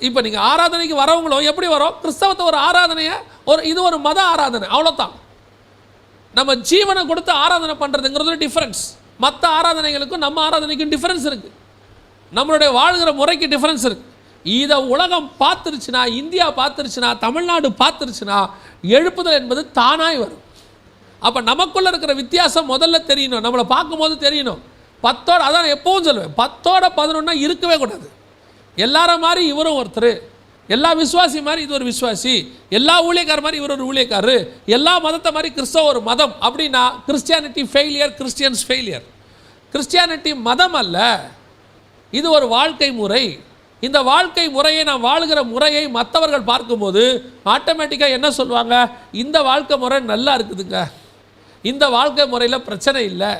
இப்போ நீங்கள் ஆராதனைக்கு வரவங்களும் எப்படி வரோம்? கிறிஸ்தவத்தை ஒரு ஆராதனையை இது ஒரு மத ஆராதனை, அவ்வளோதான். நம்ம ஜீவனை கொடுத்து ஆராதனை பண்ணுறதுங்கிறது டிஃப்ரென்ஸ். மற்ற ஆராதனைகளுக்கும் நம்ம ஆராதனைக்கும் டிஃப்ரென்ஸ் இருக்குது. நம்மளுடைய வாழ்கிற முறைக்கு டிஃப்ரென்ஸ் இருக்குது. இதை உலகம் பார்த்துருச்சுன்னா, இந்தியா பார்த்துருச்சுன்னா, தமிழ்நாடு பார்த்துருச்சுன்னா, எழுப்புதல் என்பது தானாய் வரும். அப்போ நமக்குள்ளே இருக்கிற வித்தியாசம் முதல்ல தெரியணும், நம்மளை பார்க்கும்போது தெரியணும். 10 அதான் எப்பவும் சொல்லுவேன், 10 11 இருக்கவே கூடாது. எல்லாரும் மாதிரி இவரும் ஒருத்தர், எல்லா விசுவாசி மாதிரி இது ஒரு விசுவாசி, எல்லா ஊழியக்கார மாதிரி இவர் ஒரு ஊழியக்காரர், எல்லா மதத்தை மாதிரி கிறிஸ்தவ ஒரு மதம் அப்படின்னா Christianity failure, Christians failure. Christianity மதம் அல்ல, இது ஒரு வாழ்க்கை முறை. இந்த வாழ்க்கை முறையை, நான் வாழுகிற முறையை மற்றவர்கள் பார்க்கும்போது ஆட்டோமேட்டிக்காக என்ன சொல்லுவாங்க? இந்த வாழ்க்கை முறை நல்லா இருக்குதுங்க, இந்த வாழ்க்கை முறையில் பிரச்சனை இல்லை,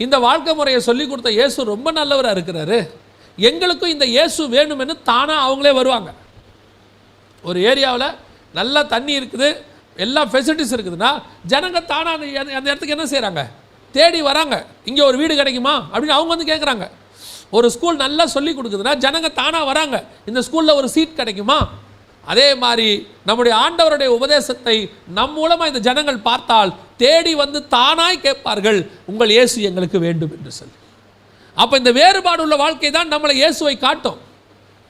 இந்த வாழ்க்கை முறையை சொல்லி கொடுத்த இயேசு ரொம்ப நல்லவராக இருக்கிறாரு, எங்களுக்கும் இந்த இயேசு வேணுமென்னு தானாக அவங்களே வருவாங்க. ஒரு ஏரியாவில் நல்லா தண்ணி இருக்குது, எல்லா ஃபெசிலிட்டிஸ் இருக்குதுன்னா ஜனங்க தானாக அந்த இடத்துக்கு என்ன செய்கிறாங்க? தேடி வராங்க. இங்கே ஒரு வீடு கிடைக்குமா அப்படின்னு அவங்க வந்து கேட்குறாங்க. ஒரு ஸ்கூல் நல்லா சொல்லி கொடுக்குதுன்னா ஜனங்க தானாக வராங்க, இந்த ஸ்கூலில் ஒரு சீட் கிடைக்குமா? அதே மாதிரி நம்முடைய ஆண்டவருடைய உபதேசத்தை நம் மூலமாக இந்த ஜனங்கள் பார்த்தால் தேடி வந்து தானாய் கேட்பார்கள், உங்கள் இயேசு எங்களுக்கு வேண்டும் என்று சொல்லி. அப்போ இந்த வேறுபாடு உள்ள வாழ்க்கை தான் நம்மளை இயேசுவை காட்டும்.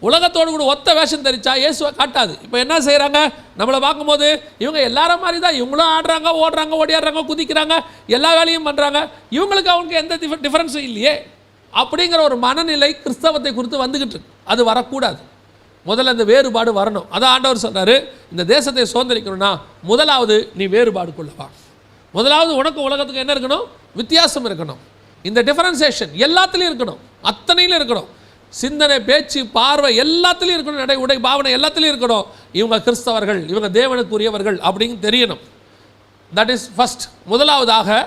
உலகத்தோடு கூட ஒத்த வேஷம் தெரிச்சா இயேசுவை காட்டாது. இப்போ என்ன செய்கிறாங்க? நம்மளை பார்க்கும்போது இவங்க எல்லாரும் மாதிரி தான், இவங்களும் ஆடுறாங்க, ஓடுறாங்க, ஓடியாடுறாங்க, குதிக்கிறாங்க, எல்லா வேலையும் பண்ணுறாங்க, இவங்களுக்கு அவங்களுக்கு எந்த டிஃபரன்ஸும் இல்லையே அப்படிங்கிற ஒரு மனநிலை கிறிஸ்தவத்தை குறித்து வந்துக்கிட்டு இருக்கு. அது வரக்கூடாது. முதல்ல இந்த வேறுபாடு வரணும். அதான் ஆண்டவர் சொல்கிறாரு, இந்த தேசத்தை சுதந்திரிக்கணும்னா முதலாவது நீ வேறுபாடுக்குள்ளவா. முதலாவது உனக்கு உலகத்துக்கு என்ன இருக்கணும்? வித்தியாசம் இருக்கணும். இந்த டிஃபரன்சியேஷன் எல்லாத்துலேயும் இருக்கணும், அத்தனையிலும் இருக்கணும். சிந்தனை, பேச்சு, பார்வை எல்லாத்துலேயும் இருக்கணும், நடை, உடை, பாவனை எல்லாத்துலேயும் இருக்கணும். இவங்க கிறிஸ்தவர்கள், இவங்க தேவனுக்குரியவர்கள் அப்படின்னு தெரியணும். That is first. முதலாவதாக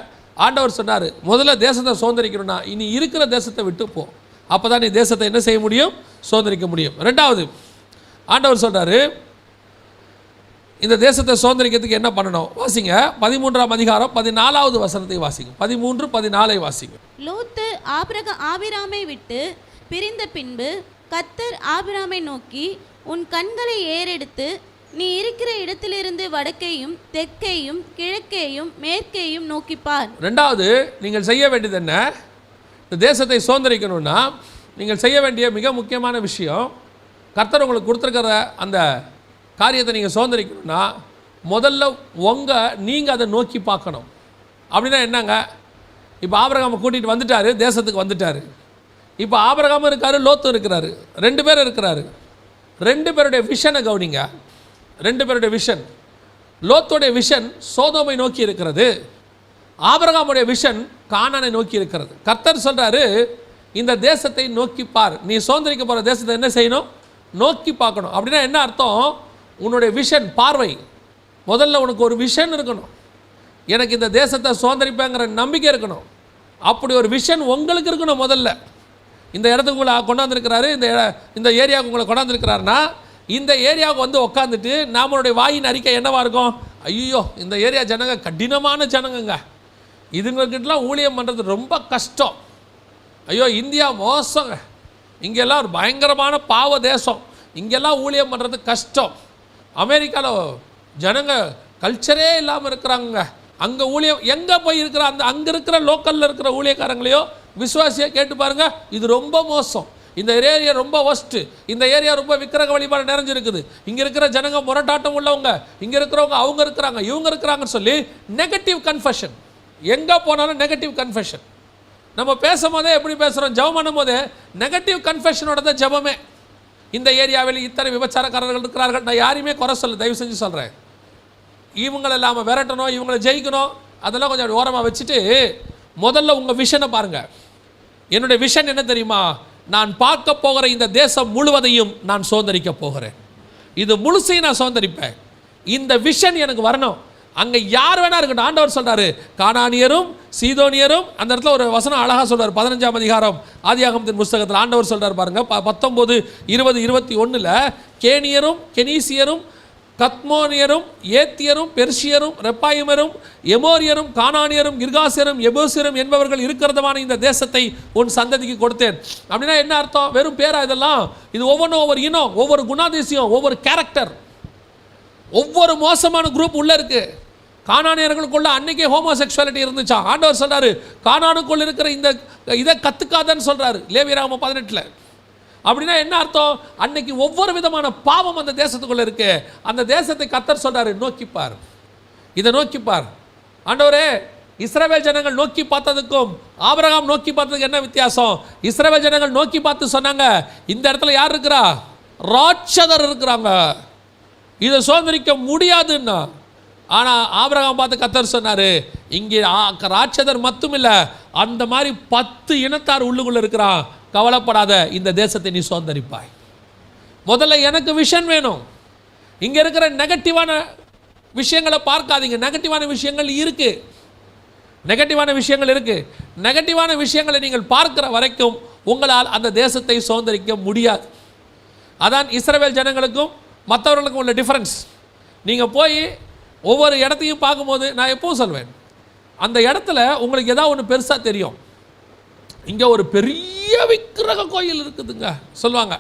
ஆண்டவர் சொன்னார், முதல்ல தேசத்தை சுதந்திரிக்கணும்னா இனி இருக்கிற தேசத்தை விட்டு போ, அப்போ தான் நீ தேசத்தை என்ன செய்ய முடியும்? சுதந்திரிக்க முடியும். ரெண்டாவது ஆண்டவர் சொல்கிறாரு, இந்த தேசத்தை சுதந்திரிக்கிறதுக்கு என்ன பண்ணணும்? வாசிங்க 13ஆம் அதிகாரம் 14வது வசனத்தை வாசிங்க. 13, 14 வாசிங்க. லோத்து ஆபிராமை விட்டு பிரிந்த பின்பு கர்த்தர் ஆபிராமை நோக்கி, உன் கண்களை ஏறெடுத்து நீ இருக்கிற இடத்திலிருந்து வடக்கையும் தெற்கையும் கிழக்கையும் மேற்கையும் நோக்கிப்பார். ரெண்டாவது நீங்கள் செய்ய வேண்டியது என்ன? இந்த தேசத்தை சுதந்திரிக்கணும்னா நீங்கள் செய்ய வேண்டிய மிக முக்கியமான விஷயம், கர்த்தர் உங்களுக்கு கொடுத்துருக்கிற அந்த காரியத்தை நீங்கள் சுதந்திரிக்கணும்னா முதல்ல நீங்கள் அதை நோக்கி பார்க்கணும். அப்படின்னா என்னங்க? இப்போ ஆபிரகாமை கூட்டிகிட்டு வந்துட்டார், தேசத்துக்கு வந்துட்டார். இப்போ ஆபிரகாமும் இருக்கார், லோத்தும் இருக்கிறாரு, 2 பேர் இருக்கிறாரு. 2 பேருடைய விஷனை கவனிங்க. 2 பேருடைய விஷன். லோத்துடைய விஷன் சோதோமை நோக்கி இருக்கிறது, ஆபிரகாமுடைய விஷன் கானானை நோக்கி இருக்கிறது. கர்த்தர் சொல்கிறாரு, இந்த தேசத்தை நோக்கி பார், நீ சுதந்திரிக்க போகிற தேசத்தை என்ன செய்யணும்? நோக்கி பார்க்கணும். அப்படின்னா என்ன அர்த்தம்? உன்னுடைய விஷன், பார்வை, முதல்ல உனக்கு ஒரு விஷன் இருக்கணும். எனக்கு இந்த தேசத்தை சுதந்திரிப்பேங்கிற நம்பிக்கை இருக்கணும். அப்படி ஒரு விஷன் உங்களுக்கு இருக்கணும். முதல்ல இந்த இடத்துக்கு உங்களை கொண்டாந்துருக்கிறாரு, இந்த ஏரியாவுக்கு உங்களை கொண்டாந்துருக்கிறாருன்னா இந்த ஏரியாவுக்கு வந்து உட்காந்துட்டு நம்மளுடைய வாயின் அறிக்கை என்னவாக இருக்கும்? ஐயோ, இந்த ஏரியா ஜனங்க கடினமான ஜனங்கங்க, இதுங்கக்கிட்டலாம் ஊழியம் பண்ணுறது ரொம்ப கஷ்டம். ஐயோ, இந்தியா மோசங்க, இங்கெல்லாம் ஒரு பயங்கரமான பாவ தேசம், இங்கெல்லாம் ஊழியம் பண்ணுறது கஷ்டம். அமெரிக்காவில் ஜனங்க கல்ச்சரே இல்லாமல் இருக்கிறாங்க, அங்கே ஊழியம் எங்கே போய் இருக்கிற அந்த அங்கே இருக்கிற லோக்கலில் இருக்கிற ஊழியக்காரங்களையோ விசுவாசியை கேட்டு பாருங்கள், இது ரொம்ப மோசம், இந்த ஏரியா ரொம்ப ஒஸ்ட்டு, இந்த ஏரியா ரொம்ப விக்கிரக வழிபாடு நிறைஞ்சிருக்குது, இங்கே இருக்கிற ஜனங்க முரட்டாட்டம் உள்ளவங்க, இங்கே இருக்கிறவங்க அவங்க இருக்கிறாங்க, இவங்க இருக்கிறாங்கன்னு சொல்லி நெகட்டிவ் கன்ஃபெஷன். எங்கே போனாலும் நெகட்டிவ் கன்ஃபெஷன். நம்ம பேசும் போதே எப்படி பேசுகிறோம்? ஜெபம் பண்ணும் போதே நெகட்டிவ் கன்ஃபெஷனோட தான் ஜெபமே. இந்த ஏரியாவில் இத்தனை விபச்சாரக்காரர்கள் இருக்கிறார்கள். நான் யாரையுமே குறை சொல்ல, தயவு செஞ்சு சொல்கிறேன். இவங்களை இல்லாமல் விரட்டணும், இவங்களை ஜெயிக்கணும், அதெல்லாம் கொஞ்சம் ஓரமாக வச்சுட்டு முதல்ல உங்கள் விஷனை பாருங்கள். என்னுடைய விஷன் என்ன தெரியுமா? நான் பார்க்க போகிற இந்த தேசம் முழுவதையும் நான் சுதந்திரிக்க போகிறேன், இது முழுசையும் நான் சுதந்திரிப்பேன். இந்த விஷன் எனக்கு வரணும். அங்கே யார் வேணா இருக்கட்டும். ஆண்டவர் சொல்கிறாரு, கானானியரும் சீதோனியரும், அந்த இடத்துல ஒரு வசனம் அழகாக சொல்கிறார், 15ஆம் அதிகாரம் ஆதியாகமத்தின் புஸ்தகத்தில் ஆண்டவர் சொல்கிறார் பாருங்கள், 19, 20, 21 கேனியரும் கெனீசியரும் கத்மோனியரும் ஏத்தியரும் பெர்ஷியரும் ரெப்பாயிமரும் எமோரியரும் கானானியரும் கிர்காசியரும் எபூசியரும் என்பவர்கள் இருக்கிறதுமான இந்த தேசத்தை உன் சந்ததிக்கு கொடுத்தேன். அப்படின்னா என்ன அர்த்தம்? வெறும் பேரா இதெல்லாம்? இது ஒவ்வொன்றும் ஒவ்வொரு இனம், ஒவ்வொரு குணாதிசயம், ஒவ்வொரு கேரக்டர், ஒவ்வொரு மோசமான குரூப் உள்ள இருக்கு. கானானியர்களுக்குள்ள அன்னைக்கே ஹோமோசெக்சுவாலிட்டி இருந்துச்சா? ஆண்டவர் சொல்றாரு கானானுக்குள்ள இருக்கிற இந்த இதை கத்துக்காதன்னு சொல்றாரு லேவியராகமம் 18. அப்படின்னா என்ன அர்த்தம்? அன்னைக்கு ஒவ்வொரு விதமான பாவம் அந்த தேசத்துக்குள்ள இருக்கு. அந்த தேசத்தை கர்த்தர் சொல்றாரு நோக்கிப்பார், இதை நோக்கிப்பார். ஆண்டவரே, இஸ்ரவேல் ஜனங்கள் நோக்கி பார்த்ததுக்கும் ஆபிரகாம் நோக்கி பார்த்ததுக்கு என்ன வித்தியாசம்? இஸ்ரவேல் ஜனங்கள் நோக்கி பார்த்து சொன்னாங்க, இந்த இடத்துல யார் இருக்கிறா? ராட்சதர் இருக்கிறாங்க, இதை சுதந்திரிக்க முடியாதுன்னா. ஆனால் ஆபிரகாம் பார்த்து கர்த்தர் சொன்னார், இங்கே ராட்சதர் மட்டும் இல்லை, அந்த மாதிரி 10 இனத்தார் உள்ளுக்குள்ளே இருக்கிறான், கவலைப்படாத, இந்த தேசத்தை நீ சுதந்திரிப்பாய். முதல்ல எனக்கு விஷன் வேணும். இங்கே இருக்கிற நெகட்டிவான விஷயங்களை பார்க்காதீங்க. நெகட்டிவான விஷயங்கள் இருக்குது, நெகட்டிவான விஷயங்கள் இருக்குது. நெகட்டிவான விஷயங்களை நீங்கள் பார்க்கிற வரைக்கும் உங்களால் அந்த தேசத்தை சுதந்திரிக்க முடியாது. அதான் இஸ்ரவேல் ஜனங்களுக்கும் மற்றவர்களுக்கும் உள்ள டிஃப்ரென்ஸ். நீங்கள் போய் ஒவ்வொரு இடத்தையும் பார்க்கும்போது நான் எப்பவும் சொல்வேன், அந்த இடத்துல உங்களுக்கு ஏதாவது ஒன்று பெருசாக தெரியும். இங்கே ஒரு பெரிய விக்கிரக கோயில் இருக்குதுங்க சொல்லுவாங்க.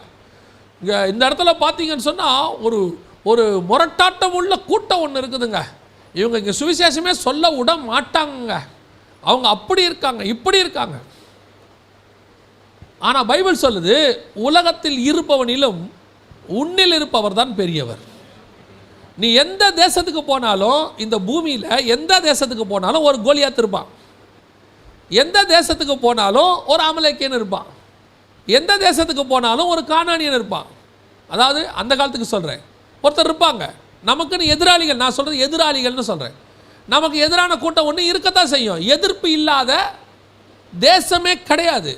இங்கே இந்த இடத்துல பார்த்தீங்கன்னு சொன்னால் ஒரு முரட்டாட்டம் உள்ள கூட்டம் ஒன்று இருக்குதுங்க. இவங்க இங்கே சுவிசேஷமே சொல்ல விட மாட்டாங்க. அவங்க அப்படி இருக்காங்க, இப்படி இருக்காங்க. ஆனால் பைபிள் சொல்லுது, உலகத்தில் இருப்பவனிலும் உன்னில் இருப்பவர் தான் பெரியவர். நீ எந்த தேசத்துக்கு போனாலும், இந்த பூமியில் எந்த தேசத்துக்கு போனாலும் ஒரு கோலியாத் இருப்பான், எந்த தேசத்துக்கு போனாலும் ஒரு அமலேக்கியன் இருப்பான், எந்த தேசத்துக்கு போனாலும் ஒரு கானானியன் இருப்பான். அதாவது அந்த காலத்துக்கு சொல்கிறேன், ஒருத்தர் இருப்பாங்க. நமக்குன்னு எதிராளிகள், நான் சொல்கிறது எதிராளிகள்னு சொல்கிறேன். நமக்கு எதிரான கூட்டம் ஒன்று இருக்கத்தான் செய்யும். எதிர்ப்பு இல்லாத தேசமே கிடையாது.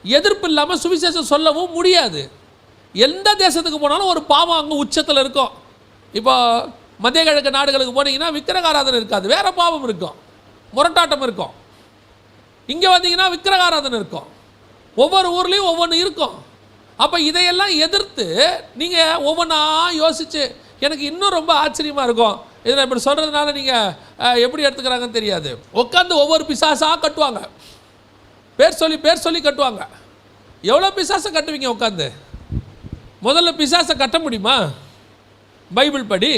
எதிர்ப்பு இல்லாமல் சுவிசேஷம் சொல்லவும் முடியாது. எந்த தேசத்துக்கு போனாலும் ஒரு பாவம் அங்கே உச்சத்தில் இருக்கும். இப்போ மத்திய கிழக்கு நாடுகளுக்கு போனீங்கன்னா விக்கிரகாராதனை இருக்காது, வேறு பாவம் இருக்கும், முரட்டாட்டம் இருக்கும். இங்கே வந்தீங்கன்னா விக்கிரகாராதனை இருக்கும். ஒவ்வொரு ஊர்லேயும் ஒவ்வொன்று இருக்கும். அப்போ இதையெல்லாம் எதிர்த்து நீங்கள் ஒவ்வொன்றா யோசித்து, எனக்கு இன்னும் ரொம்ப ஆச்சரியமாக இருக்கும். இதில் இப்படி சொல்கிறதுனால நீங்கள் எப்படி எடுத்துக்கிறாங்கன்னு தெரியாது. உட்காந்து ஒவ்வொரு பிசாசாக கட்டுவாங்க, பேர் சொல்லி கட்டுவாங்க. எவ்வளோ பிசாசை கட்டுவீங்க உட்காந்து? முதல்ல பிசாசை கட்ட முடியுமா? பைபிள் படி.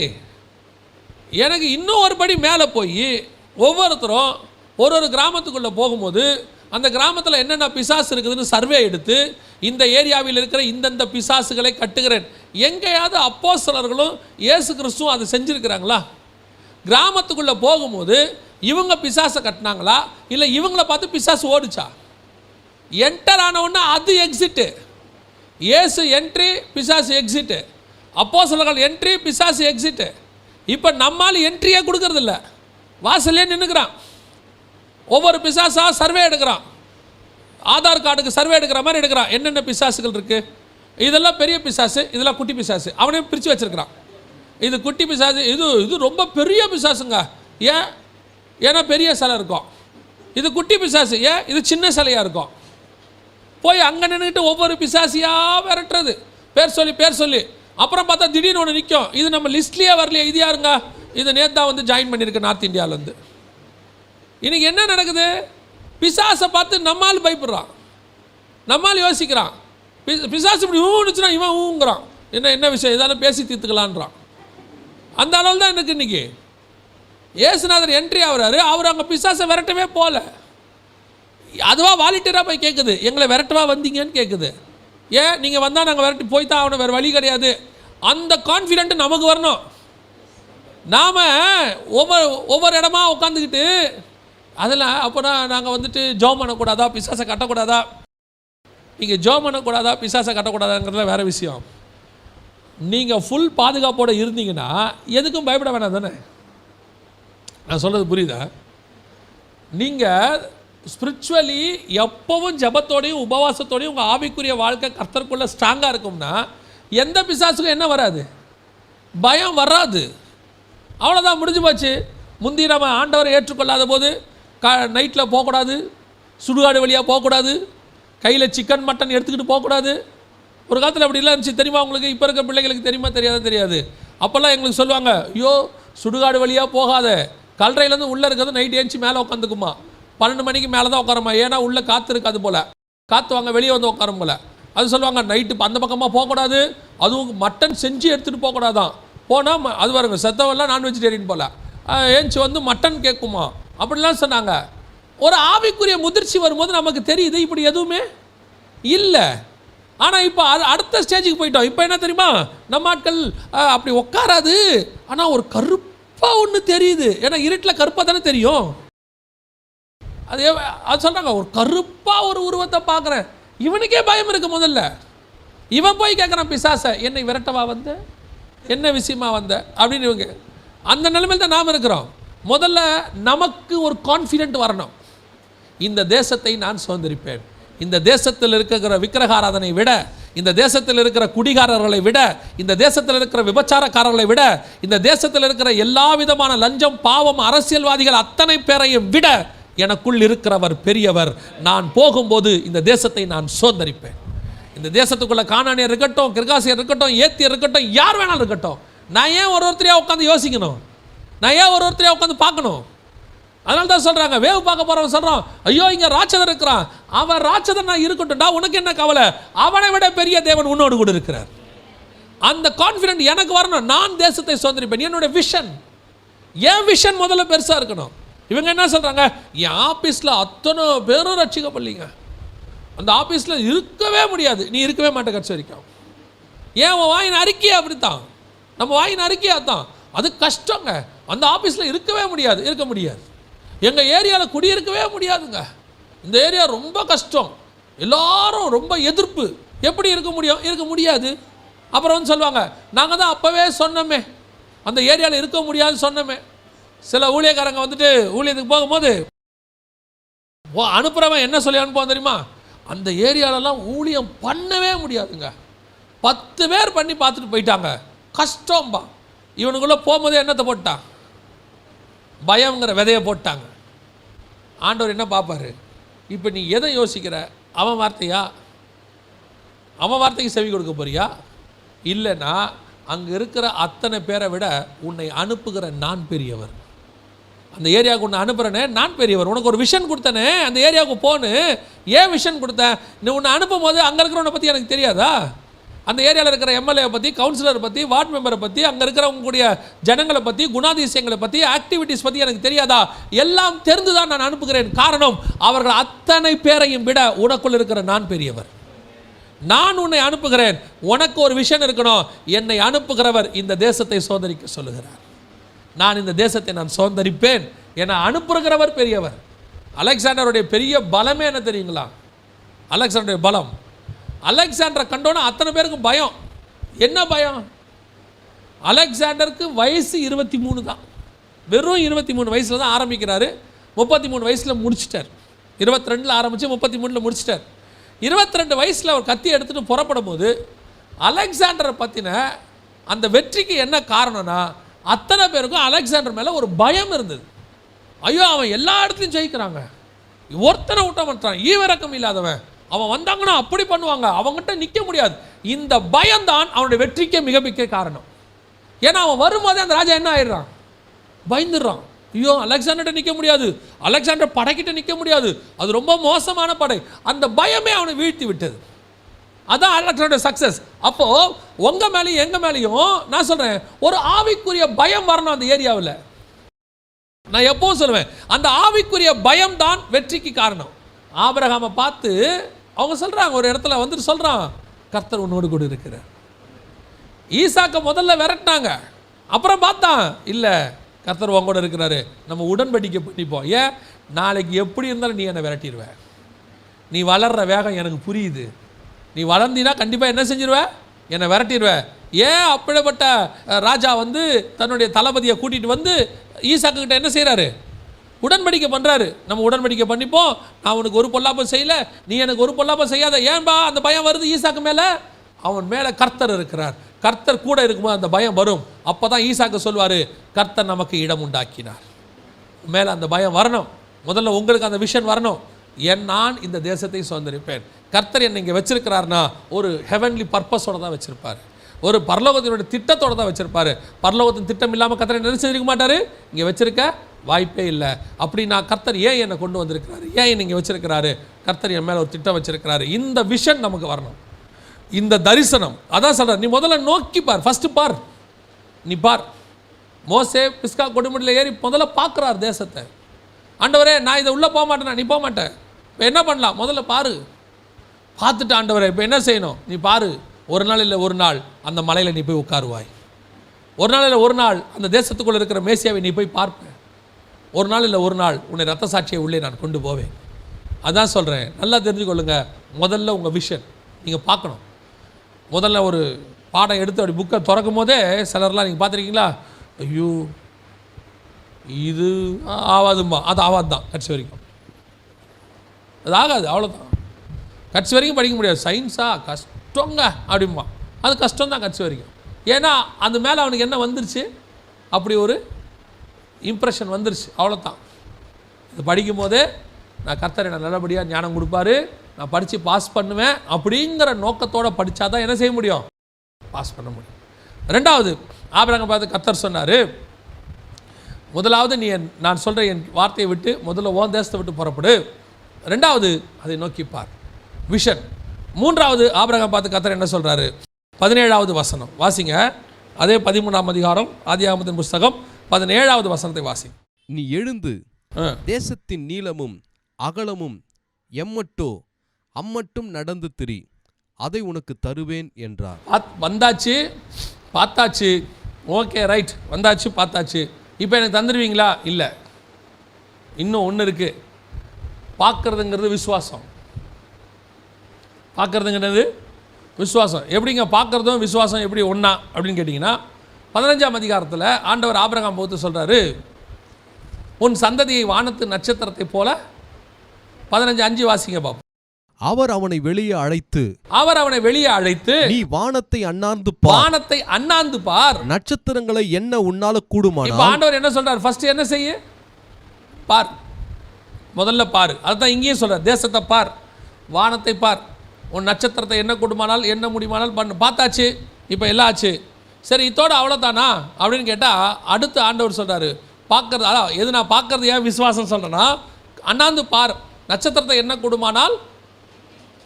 எனக்கு இன்னும் ஒரு படி மேலே போய் ஒவ்வொருத்தரும் ஒரு கிராமத்துக்குள்ளே போகும்போது அந்த கிராமத்தில் என்னென்ன பிசாசு இருக்குதுன்னு சர்வே எடுத்து இந்த ஏரியாவில் இருக்கிற இந்தந்த பிசாசுகளை கட்டுகிறேன். எங்கேயாவது அப்போஸ்தலர்களும் இயேசு கிறிஸ்துவும் அதை செஞ்சுருக்கிறாங்களா? கிராமத்துக்குள்ளே போகும்போது இவங்க பிசாசை கட்டினாங்களா, இல்லை இவங்கள பார்த்து பிசாசு ஓடிச்சா? என்டர் ஆனவுடனே அது எக்ஸிட்டு. இயேசு என்ட்ரி, பிசாசு எக்ஸிட்டு. அப்போஸ்தலர்கள் என்ட்ரி, பிசாசு எக்ஸிட்டு. இப்போ நம்மால் என்ட்ரியே கொடுக்கறதில்ல, வாசல்லே நின்றுக்கிறான். ஒவ்வொரு பிசாசாக சர்வே எடுக்கிறான், ஆதார் கார்டுக்கு சர்வே எடுக்கிற மாதிரி எடுக்கிறான். என்னென்ன பிசாசுகள் இருக்குது, இதெல்லாம் பெரிய பிசாசு, இதெல்லாம் குட்டி பிசாசு. அவனையும் பிரித்து வச்சுருக்கிறான். இது குட்டி பிசாசு, இது ரொம்ப பெரிய பிசாசுங்க. ஏன்னா பெரிய சிலை இருக்கும். இது குட்டி பிசாசு, இது சின்ன சிலையாக இருக்கும். போய் அங்கே நின்றுக்கிட்டு ஒவ்வொரு பிசாசியாக விரட்டுறது, பேர் சொல்லி. அப்புறம் பார்த்தா திடீர்னு ஒன்று நிற்கும், இது நம்ம லிஸ்ட்லேயே வரலையே, இது யாருங்க, இது நேத்தா வந்து ஜாயின் பண்ணியிருக்கு நார்த் இந்தியாவிலேருந்து. இன்றைக்கி என்ன நடக்குது? பிசாசை பார்த்து நம்மால் பயப்படுறான், நம்மால் யோசிக்கிறான். பிசாசு இப்படி ஊனுச்சுன்னா இவன் ஊங்குறான், என்ன விஷயம், இதெல்லாம் பேசி தீர்த்துக்கலான்றான். அந்த அளவில் தான் எனக்கு இன்றைக்கி ஏசுநாதர் என்ட்ரி ஆகிறாரு. அவர் அங்கே பிசாசை விரட்டவே போகல, அதுவாக வாலிட்டியராக போய் கேட்குது, எங்களை விரட்டவா வந்தீங்கன்னு கேட்குது. ஏன் நீங்கள் வந்தால் நாங்கள் விரட்டி போய் தான் ஆகணும், வேறு வழி கிடையாது. அந்த கான்ஃபிடென்ட் நமக்கு வரணும். நாம் ஒவ்வொரு இடமா உட்காந்துக்கிட்டு அதில் அப்போனா நாங்கள் வந்துட்டு ஜோம் பண்ணக்கூடாதா, பிசாசை கட்டக்கூடாதா? நீங்கள் ஜோம் பண்ணக்கூடாதா, பிசாசை கட்டக்கூடாதாங்கிறதுல வேறு விஷயம். நீங்கள் ஃபுல் பாதுகாப்போடு இருந்தீங்கன்னா எதுக்கும் பயப்பட வேணாம் தானே? நான் சொல்கிறது புரியுதா? நீங்கள் ஸ்பிரிச்சுவலி எப்பவும் ஜபத்தோடையும் உபவாசத்தோடையும் உங்கள் ஆவிக்குரிய வாழ்க்கை கர்த்தருக்குள்ளே ஸ்ட்ராங்காக இருக்கும்னா எந்த பிசாசுக்கும் என்ன வராது, பயம் வராது. அவ்வளோதான், முடிஞ்சு போச்சு. முந்தி நம்ம ஆண்டவரை ஏற்றுக்கொள்ளாத போது நைட்டில் போகக்கூடாது, சுடுகாடு வழியாக போகக்கூடாது, கையில் சிக்கன் மட்டன் எடுத்துக்கிட்டு போகக்கூடாது. ஒரு காலத்தில் அப்படி இல்லை இருந்துச்சு தெரியுமா உங்களுக்கு? இப்போ இருக்க பிள்ளைகளுக்கு தெரியுமா தெரியாது. அப்போல்லாம் எங்களுக்கு சொல்லுவாங்க, ஐயோ சுடுகாடு வழியாக போகாத, கல்லறையிலேருந்து உள்ளே இருக்கிறது நைட் ஏஞ்சி மேலே உட்காந்துக்குமா, 12 மணிக்கு மேலே தான் உட்காரமா, ஏன்னா உள்ளே காற்று இருக்காது போல், காற்று வாங்க வெளியே வந்து உட்காரும் போல். அது சொல்லுவாங்க நைட்டு அந்த பக்கமாக போகக்கூடாது, அதுவும் மட்டன் செஞ்சு எடுத்துகிட்டு போகக்கூடாதான், போனால் அது பாருங்க செத்தவெல்லாம் நான் வெஜிடேரியன் போல் ஏஞ்சி வந்து மட்டன் கேட்குமா, அப்படிலாம் சொன்னாங்க. ஒரு ஆவிக்குரிய முதிர்ச்சி வரும்போது நமக்கு தெரியுது இப்படி எதுவுமே இல்லை. ஆனால் இப்போ அடுத்த ஸ்டேஜுக்கு போயிட்டோம். இப்போ என்ன தெரியுமா, நம்ம ஆட்கள் அப்படி உட்காராது, ஆனால் ஒரு கருப்பாக ஒன்று தெரியுது. ஏன்னா இருட்டில் கருப்பாக தானே தெரியும். அது சொல்கிறாங்க, ஒரு கருப்பாக ஒரு உருவத்தை பார்க்குறேன், இவனுக்கே பயம் இருக்கு. முதல்ல இவன் போய் கேட்குறான் பிசாசை, என்னை விரட்டவா வந்த, என்ன விஷயமா வந்த அப்படின்னு. இவங்க அந்த நிலைமையில் தான் நாம் இருக்கிறோம். முதல்ல நமக்கு ஒரு கான்ஃபிடென்ட் வரணும், இந்த தேசத்தை நான் சுதந்திரிப்பேன். இந்த தேசத்தில் இருக்கிற விக்கிரகாராதனை விட, இந்த தேசத்தில் இருக்கிற குடிகாரர்களை விட, இந்த தேசத்தில் இருக்கிற விபச்சாரக்காரர்களை விட, இந்த தேசத்தில் இருக்கிற எல்லா விதமான லஞ்சம் பாவம் அரசியல்வாதிகள் அத்தனை பேரையும் விட எனக்குள் இருக்கிறவர் பெரியவர். நான் போகும்போது இந்த தேசத்தை நான் சுதந்திரிப்பேன். இந்த தேசத்துக்குள்ள கானானியர் இருக்கட்டும், கிர்காசியர் இருக்கட்டும், ஏத்தியர் இருக்கட்டும், யார் வேணாலும் இருக்கட்டும், நான் ஏன் ஒருத்தரையா உட்காந்து யோசிக்கணும், நான் ஏன் ஒருத்தரையா உட்காந்து பார்க்கணும்? அதனால தான் சொல்கிறாங்க, வேவு பார்க்க போகிறவன் சொல்கிறான், ஐயோ இங்கே ராட்சதன் இருக்கிறான், அவன் ராட்சதன் நான் இருக்கட்டும்டா, உனக்கு என்ன கவலை, அவனை விட பெரிய தேவன் உன்னோடு கூட இருக்கிறார். அந்த கான்ஃபிடென்ட் எனக்கு வரணும். நான் தேசத்தை சுதந்திரிப்பேன். என்னோட விஷன், என் விஷன் முதல்ல பெருசாக இருக்கணும். இவங்க என்ன சொல்கிறாங்க, என் ஆஃபீஸில் அத்தனை பேரும் ரட்சிக்கப்படலைங்க, அந்த ஆஃபீஸில் இருக்கவே முடியாது, நீ இருக்கவே மாட்டே கட்சி வரைக்கும். ஏன் உன் வாயின் அறிக்கையா அப்படித்தான், நம்ம வாயின் அறிக்கையா தான், அது கஷ்டங்க. அந்த ஆஃபீஸில் இருக்கவே முடியாது, இருக்க முடியாது. எங்கள் ஏரியாவில் குடியிருக்கவே முடியாதுங்க, இந்த ஏரியா ரொம்ப கஷ்டம், எல்லாரும் ரொம்ப எதிர்ப்பு, எப்படி இருக்க முடியும், இருக்க முடியாது. அப்புறம் வந்து சொல்லுவாங்க, நாங்கள் தான் அப்போவே சொன்னோமே அந்த ஏரியாவில் இருக்க முடியாதுன்னு சொன்னோமே. சில ஊழியக்காரங்க வந்துட்டு ஊழியத்துக்கு போகும்போது அனுப்புகிறவன் என்ன சொல்லி அனுப்புவான் தெரியுமா, அந்த ஏரியாலெல்லாம் ஊழியம் பண்ணவே முடியாதுங்க, 10 பேர் பண்ணி பார்த்துட்டு போயிட்டாங்க, கஷ்டம்பா. இவனுக்குள்ளே போகும்போதே என்னத்தை போட்டான், பயங்கிற விதையை போட்டாங்க. ஆண்டவர் என்ன பார்ப்பாரு, இப்போ நீ எதை யோசிக்கிற, அவன் வார்த்தையா, அவன் வார்த்தைக்கு செவி கொடுக்க போறியா, இல்லைன்னா அங்கே இருக்கிற அத்தனை பேரை விட உன்னை அனுப்புகிற நான் பெரியவர். அந்த ஏரியாவுக்கு உன்னை அனுப்புகிறனே நான் பெரியவர். உனக்கு ஒரு விஷன் கொடுத்தனே, அந்த ஏரியாவுக்கு போன்னு. ஏன் விஷன் கொடுத்தேன், நீ உன்னை அனுப்பும் போது அங்கே இருக்கிறவனை பற்றி எனக்கு தெரியாதா, அந்த ஏரியாவில் இருக்கிற எம்எல்ஏ பற்றி, கவுன்சிலரை பற்றி, வார்டு மெம்பரை பற்றி, அங்கே இருக்கிறவங்களுடைய ஜனங்களை பற்றி, குணாதிசயங்களை பற்றி, ஆக்டிவிட்டீஸ் பற்றி எனக்கு தெரியாதா, எல்லாம் தெரிந்து தான் நான் அனுப்புகிறேன். காரணம், அவர்கள் அத்தனை பேரையும் விட உனக்குள் இருக்கிற நான் பெரியவர். நான் உன்னை அனுப்புகிறேன், உனக்கு ஒரு விஷயம் இருக்கணும், என்னை அனுப்புகிறவர் இந்த தேசத்தை சோதரிக்க சொல்லுகிறார். நான் இந்த தேசத்தை நான் சோதரிப்பேன், என்னை அனுப்புகிறவர் பெரியவர். அலெக்சாண்டருடைய பெரிய பலமே என்ன தெரியுங்களா, அலெக்சாண்டருடைய பலம், அலெக்சாண்டரை கண்டோன்னா அத்தனை பேருக்கு பயம். என்ன பயம், அலெக்சாண்டருக்கு வயசு 23 தான், வெறும் 23 வயசில் தான் ஆரம்பிக்கிறாரு, 33 வயசில் முடிச்சிட்டார். 22 ஆரம்பித்து 33 முடிச்சிட்டார். 22 வயசில் அவர் கத்தி எடுத்துகிட்டு புறப்படும் போது அலெக்சாண்டரை பற்றின அந்த வெற்றிக்கு என்ன காரணம்னா, அத்தனை பேருக்கும் அலெக்சாண்டர் மேலே ஒரு பயம் இருந்தது. ஐயோ அவன் எல்லா இடத்துலையும் ஜெயிக்கிறாங்க, ஒருத்தனை விட்ட மாட்டான், ஈவிரக்கம் இல்லாதவன், அவன் வந்தாங்கன்னா அப்படி பண்ணுவாங்க, அவங்ககிட்ட நிற்க முடியாது. இந்த பயம்தான் அவனுடைய வெற்றிக்கே மிக மிக காரணம். ஏன்னா அவன் வரும்போதே அந்த ராஜா என்ன ஆயிடுறான், பயந்துடுறான். ஐயோ அலெக்சாண்டர்கிட்ட நிற்க முடியாது, அலெக்சாண்டர் படைக்கிட்ட நிற்க முடியாது, அது ரொம்ப மோசமான படை. அந்த பயமே அவனை வீழ்த்தி விட்டது. அதான் அலெக்சாண்டர் சக்ஸஸ். அப்போது உங்கள் மேலேயும் எங்கள் மேலேயும் நான் சொல்கிறேன், ஒரு ஆவிக்குரிய பயம் வரணும் அந்த ஏரியாவில். நான் எப்பவும் சொல்லுவேன், அந்த ஆவிக்குரிய பயம் தான் வெற்றிக்கு காரணம். ஆபிரகாமை பார்த்து அவங்க சொல்கிறாங்க, ஒரு இடத்துல வந்துட்டு சொல்கிறான், கர்த்தர் உன்னோடு கூட இருக்கிறார். ஈசாக்கை முதல்ல விரட்டினாங்க, அப்புறம் பார்த்தான், இல்லை கர்த்தர் உன் கூட இருக்கிறாரு, நம்ம உடன்படிக்கை பண்ணிப்போம். ஏன், நாளைக்கு எப்படி இருந்தாலும் நீ என்னை விரட்டிடுவ, நீ வளர்கிற வேகம் எனக்கு புரியுது, நீ வளர்ந்தினா கண்டிப்பாக என்ன செஞ்சிருவ, என்னை விரட்டிடுவ. ஏன் அப்படிப்பட்ட ராஜா வந்து தன்னுடைய தளபதியை கூட்டிகிட்டு வந்து ஈசாக்கிட்ட என்ன செய்கிறாரு, உடன்படிக்கை பண்ணுறாரு. நம்ம உடன்படிக்கை பண்ணிப்போம், நான் உனக்கு ஒரு பொல்லாப்பம் செய்யலை, நீ எனக்கு ஒரு பொல்லாப்பம் செய்யாத. ஏன்பா அந்த பயம் வருது ஈசாக்கு மேலே, அவன் மேலே கர்த்தர் இருக்கிறார், கர்த்தர் கூட இருக்கும்போது அந்த பயம் வரும். அப்போ தான் ஈசாக்கு சொல்வார், கர்த்தர் நமக்கு இடம் உண்டாக்கினார். மேலே அந்த பயம் வரணும். முதல்ல உங்களுக்கு அந்த விஷன் வரணும், நான் இந்த தேசத்தை சுதந்திரிப்பேன். கர்த்தர் என்னை இங்கே வச்சிருக்கிறார்னா ஒரு ஹெவன்லி பர்பஸோடு தான் வச்சுருப்பார். ஒரு பரலோகத்தினுடைய திட்டத்தோடு தான் வச்சுருப்பார். பரலோகத்தின் திட்டம் இல்லாமல் கர்த்தர் என்ன செஞ்சிருக்க மாட்டார், இங்கே வச்சிருக்க வாய்ப்பே இல்லை. அப்படி நான் கர்த்தர் ஏன் என்னை கொண்டு வந்திருக்கிறாரு, ஏன் என்னை இங்கே வச்சிருக்கிறாரு, கர்த்தர் என் மேலே ஒரு திட்டம் வச்சிருக்கிறாரு. இந்த விஷன் நமக்கு வரணும், இந்த தரிசனம். அதான் சொல்கிறேன், நீ முதல்ல நோக்கி பார், ஃபஸ்ட்டு பார், நீ பார். மோசே பிஸ்கா கொடுமுடியில் ஏறி முதல்ல பார்க்குறார் தேசத்தை. ஆண்டவரே நான் இதை உள்ளே போக மாட்டேனா, நீ போக மாட்டேன், இப்போ என்ன பண்ணலாம், முதல்ல பாரு. பார்த்துட்டு ஆண்டவரே இப்போ என்ன செய்யணும், நீ பாரு. ஒரு நாள் இல்லை ஒரு நாள் அந்த மலையில் நீ போய் உட்காருவாய். ஒரு நாள் இல்லை ஒரு நாள் அந்த தேசத்துக்குள்ளே இருக்கிற மேசியாவை நீ போய் பார்ப்ப. ஒரு நாள் இல்லை ஒரு நாள் உன்னை ரத்த சாட்சியை உள்ளே நான் கொண்டு போவேன். அதான் சொல்கிறேன், நல்லா தெரிஞ்சுக்கொள்ளுங்க. முதல்ல உங்கள் விஷன் நீங்கள் பார்க்கணும். முதல்ல ஒரு பாடம் எடுத்து அப்படி புக்கை திறக்கும் போதே சிலர்லாம் நீங்கள் பார்த்துருக்கீங்களா, ஐயோ இது ஆகாதும்மா, அது ஆகாது தான் கட்சி வரைக்கும், அது ஆகாது, அவ்வளோதான். கட்சி வரைக்கும் படிக்க முடியாது, சயின்ஸா கஷ்டங்க அப்படிம்பா, அது கஷ்டம் தான் கட்சி வரைக்கும். ஏன்னா அது மேலே அவனுக்கு என்ன வந்துருச்சு, அப்படி ஒரு இம்ப்ரெஷன் வந்துருச்சு, அவ்வளோதான். இது படிக்கும் போதே நான் கர்த்தர் எனக்கு நல்லபடியாக ஞானம் கொடுப்பாரு, நான் படித்து பாஸ் பண்ணுவேன் அப்படிங்கிற நோக்கத்தோடு படித்தா தான் என்ன செய்ய முடியும், பாஸ் பண்ண முடியும். ரெண்டாவது, ஆபிரகாமை பார்த்து கர்த்தர் சொன்னார், முதலாவது நீ நான் சொல்கிற என் வார்த்தையை விட்டு முதல்ல ஓன் தேசத்தை விட்டு புறப்படு. ரெண்டாவது அதை நோக்கிப்பார், விஷன். மூன்றாவது ஆபிரகாம் பார்த்து கர்த்தர் என்ன சொல்கிறாரு, 17வது வசனம் வாசிங்க. அதே 13ஆம் அதிகாரம் ஆதியாகமத்தின் புஸ்தகம் 17வது வசனத்தை வாசிங்க. நீ எழுந்து தேசத்தின் நீளமும் அகலமும் எம்மட்டோ அம்மட்டும் நடந்து திரி, அதை உனக்கு தருவேன் என்றார். வந்தாச்சு, பார்த்தாச்சு, ஓகே ரைட், வந்தாச்சு பார்த்தாச்சு, இப்போ எனக்கு தந்துடுவீங்களா, இல்லை, இன்னும் ஒன்று இருக்குது. பார்க்குறதுங்கிறது விசுவாசம், பார்க்குறதுங்கிறது விசுவாசம். எப்படிங்க பார்க்குறதும் விசுவாசம் எப்படி ஒன்றா அப்படின்னு கேட்டிங்கன்னா, 15ஆம் அதிகாரத்தில் ஆண்டவர் ஆபிரகாம் பார்த்து சொல்கிறாரு, உன் சந்ததியை வானத்து நட்சத்திரத்தை போல. 15:5 வாசிங்க பாப்போம். அவர் அவனை வெளியே அழைத்து நீ வானத்தை அண்ணாந்து பார், நட்சத்திரங்களை என்ன உன்னால கூடுமா. இப்ப ஆண்டவர் என்ன சொல்றார், ஃபர்ஸ்ட் என்ன செய்ய, பார், முதல்ல பாரு. அதுதான் இங்கேயும் சொல்றார், தேசத்தை பார், வானத்தை பார், உன் நட்சத்திரத்தை என்ன கூடுமானால் என்ன முடியுமானால் பண்ணு. பார்த்தாச்சு, இப்போ எல்லாம் ஆச்சு, சரி இதோட அவ்வளோதானா அப்படின்னு கேட்டால் அடுத்து ஆண்டவர் சொல்கிறாரு, பார்க்கறது. அதான் எது நான் பார்க்கறது ஏன் விசுவாசம் சொல்கிறேன்னா, அண்ணாந்து பார், நட்சத்திரத்தை என்ன கூடுமானால்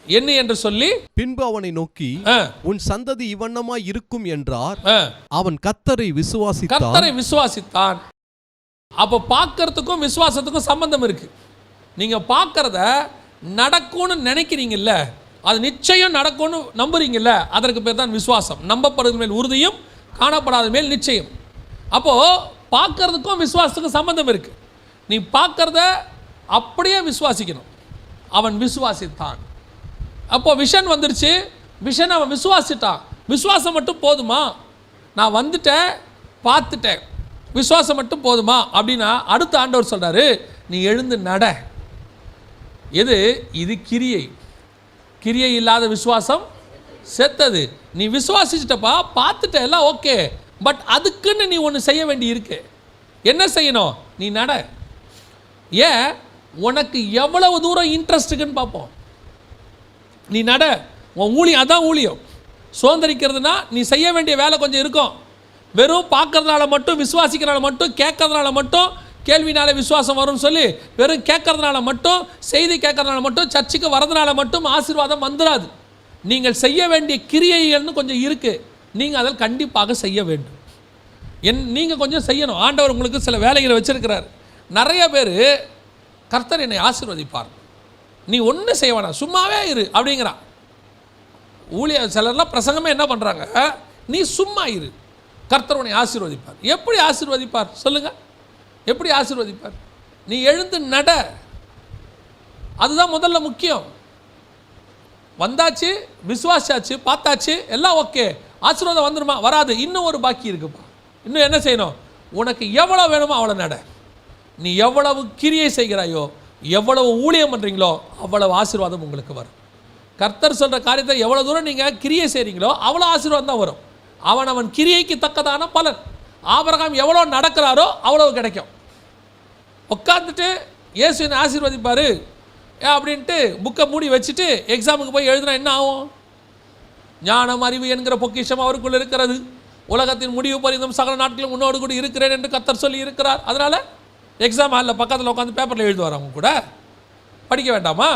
என்ன என்று சொல்லி பின்பு அவனை நோக்கி உன் சந்ததி இவண்ணமா இருக்கும் என்றார். அவன் கர்த்தரை விசுவாசித்தான். அப்போ பார்க்கறதுக்கும் விசுவாசத்துக்கும் சம்பந்தம் இருக்கு. நீங்க பார்க்கறத நடக்கும்னு நினைக்கிறீங்கல்ல, அது நிச்சயம் நடக்கும்னு நம்புறீங்கல்ல, அதற்கு பேர் தான் விசுவாசம். நம்பப்படுறது மேல் உறுதியும் காணப்படாத மேல் நிச்சயம். அப்போ பார்க்கறதுக்கும் விசுவாசத்துக்கும் சம்பந்தம் இருக்கு. நீ பார்க்கறத அப்படியே விசுவாசிக்கணும். அவன் விசுவாசித்தான். அப்போ விஷன் வந்துருச்சு, விஷன் அவன் விசுவாசிட்டான். விசுவாசம் மட்டும் போதுமா, நான் வந்துட்டேன் பார்த்துட்டேன், விசுவாசம் மட்டும் போதுமா அப்படின்னா அடுத்த ஆண்டவர் சொல்றாரு, நீ எழுந்து நட. இது கிரியை இல்லாத விசுவாசம் செத்தது. நீ விசுவாசிச்சிட்டப்பா, பார்த்துட்ட, எல்லாம் ஓகே, பட் அதுக்குன்னு நீ ஒன்று செய்ய வேண்டி இருக்கு. என்ன செய்யணும், நீ நட. ஏன், உனக்கு எவ்வளவு தூரம் இன்ட்ரெஸ்ட் இருக்குன்னு பார்ப்போம். நீ நட, உன் ஊழியம் அதான் ஊழியம். சுதந்திரிக்கிறதுனா நீ செய்ய வேண்டிய வேலை கொஞ்சம் இருக்கும். வெறும் பார்க்கறதுனால மட்டும், விசுவாசிக்கிறதுனால மட்டும், கேட்கறதுனால மட்டும், கேள்வினால விசுவாசம் வரும்னு சொல்லி வெறும் கேட்கறதுனால மட்டும், செய்தி கேட்கறதுனால மட்டும், சர்ச்சுக்கு வரதுனால மட்டும் ஆசீர்வாதம் வந்துடாது. நீங்கள் செய்ய வேண்டிய கிரியைகள்னு கொஞ்சம் இருக்குது, நீங்கள் அதில் கண்டிப்பாக செய்ய வேண்டும். நீங்கள் கொஞ்சம் செய்யணும். ஆண்டவர் உங்களுக்கு சில வேலைகளை வச்சிருக்கிறார். நிறைய பேர் கர்த்தர் என்னை ஆசீர்வதிப்பார், நீ ஒன்றும் செய்ய வேணாம், சும்மாவே இரு அப்படிங்கிறான். சிலர்லாம் பிரசங்கமே என்ன பண்ணுறாங்க, நீ சும்மா இரு, கர்த்தர் உன்னை ஆசீர்வதிப்பார். எப்படி ஆசீர்வதிப்பார் சொல்லுங்க, எப்படி ஆசீர்வதிப்பார்? நீ எழுந்து நட, அதுதான் முதல்ல முக்கியம். வந்தாச்சு, விசுவாசாச்சு, பார்த்தாச்சு, எல்லாம் ஓகே, ஆசீர்வாதம் வந்துருமா? வராது, இன்னும் ஒரு பாக்கி இருக்குப்பா. இன்னும் என்ன செய்யணும், உனக்கு எவ்வளோ வேணுமோ அவ்வளோ நட. நீ எவ்வளவு கிரியை செய்கிறாயோ, எவ்வளவு ஊழியம் பண்ணுறீங்களோ அவ்வளவு ஆசீர்வாதம் உங்களுக்கு வரும். கர்த்தர் சொல்கிற காரியத்தை எவ்வளோ தூரம் நீங்கள் கிரியை செய்கிறீங்களோ அவ்வளோ ஆசீர்வாதம் தான் வரும். அவன் கிரியைக்கு தக்கதான பலன். ஆபிரகாம் எவ்வளோ நடக்கிறாரோ அவ்வளவு கிடைக்கும். உட்காந்துட்டு இயேசு என்னை ஆசீர்வதிப்பார் அப்படின்ட்டு புக்கை மூடி வச்சுட்டு எக்ஸாமுக்கு போய் எழுதுனா என்ன ஆகும்? ஞானம் அறிவு என்கிற பொக்கிஷம் அவருக்குள் இருக்கிறது. உலகத்தின் முடிவு பரிந்தும் சகல நாட்களும் உன்னோடு கூட இருக்கிறேன் என்று கர்த்தர் சொல்லி இருக்கிறார். அதனால் எக்ஸாம் ஹாலில் பக்கத்தில் உட்காந்து பேப்பரில் எழுதுவார். அவங்க கூட படிக்க வேண்டாமா?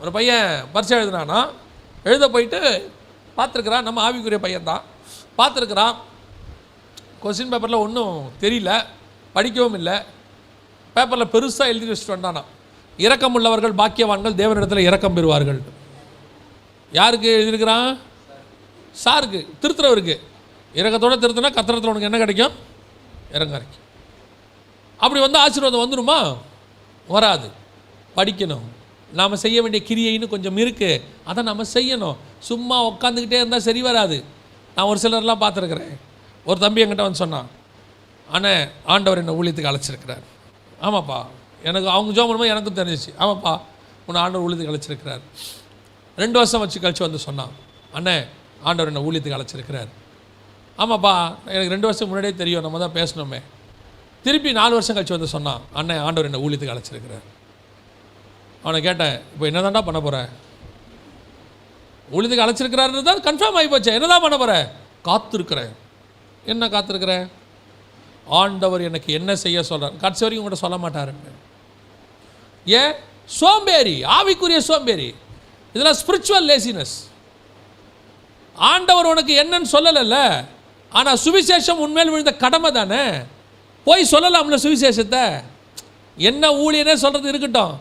ஒரு பையன் பரிசை எழுதுனானா, எழுத போயிட்டு பார்த்துருக்குறான். நம்ம ஆவிக்குரிய பையன்தான். பார்த்துருக்குறான், கொஸ்டின் பேப்பரில் ஒன்றும் தெரியல, படிக்கவும் இல்லை. பேப்பரில் பெருசாக எழுதி வச்சுட்டு வந்தானா, இரக்கம் உள்ளவர்கள் பாக்கியவான்கள் தேவனிடத்தில் இரக்கம் பெறுவார்கள். யாருக்கு எழுதியிருக்கிறான்? சாருக்கு, திருத்துறவருக்கு. இரக்கத்தோடு திருத்தினா கத்திரத்தில் உனக்கு என்ன கிடைக்கும்? இறங்க கிடைக்கும். அப்படி வந்து ஆசீர்வாதம் வந்துடுமா? வராது. படிக்கணும். நாம் செய்ய வேண்டிய கிரியைன்னு கொஞ்சம் இருக்குது, அதை நம்ம செய்யணும். சும்மா உட்காந்துக்கிட்டே இருந்தால் சரி வராது. நான் ஒரு சிலர்லாம் பார்த்துருக்குறேன். ஒரு தம்பி என்கிட்ட வந்து சொன்னான், அண்ணே ஆண்டவர் என்னை ஊழியத்துக்கு அழைச்சிருக்கிறார். ஆமாப்பா, எனக்கு அவங்க ஜோம் பண்ணும்போது எனக்கும் தெரிஞ்சிச்சு. ஆமாப்பா, உன்னை ஆண்டவர் ஊழியத்துக்கு அழைச்சிருக்கிறார். 2 வருஷம் வச்சு கழிச்சு வந்து சொன்னான், அண்ணே ஆண்டவர் என்னை ஊழியத்துக்கு அழைச்சிருக்கிறார். ஆமாப்பா, எனக்கு 2 வருஷம் முன்னாடியே தெரியும், நம்ம தான் பேசணுமே. திருப்பி 4 வருஷம் கழிச்சு வந்து சொன்னான், அண்ணே ஆண்டவர் என்னை ஊழியத்துக்கு அழைச்சிருக்கிறார். அவனை கேட்டேன், இப்போ என்ன தான்டா பண்ண போகிறேன்? ஊழியத்துக்கு அழைச்சிருக்கிறாருன்னு தான் கன்ஃபார்ம் ஆகி போச்சு. என்ன தான் பண்ண போகிறேன்? காத்திருக்கிறேன். என்ன காத்திருக்கிறேன்? ஆண்டவர் எனக்கு என்ன செய்ய சொல்கிறார். கடைசி வரைக்கும் உங்கள்கிட்ட சொல்ல மாட்டாருன்னு. ஏன்? சோம்பேறி, ஆவிக்குரிய சோம்பேறி. இதெல்லாம் ஸ்பிரிச்சுவல் லேசினஸ். ஆண்டவர் உனக்கு என்னன்னு சொல்லலைல்ல, ஆனால் சுவிசேஷம் உண்மையில் விழுந்த கடமை தானே. போய் சொல்லலாம்ல சுவிசேஷத்தை. என்ன ஊழியனே சொல்கிறது இருக்கட்டும்,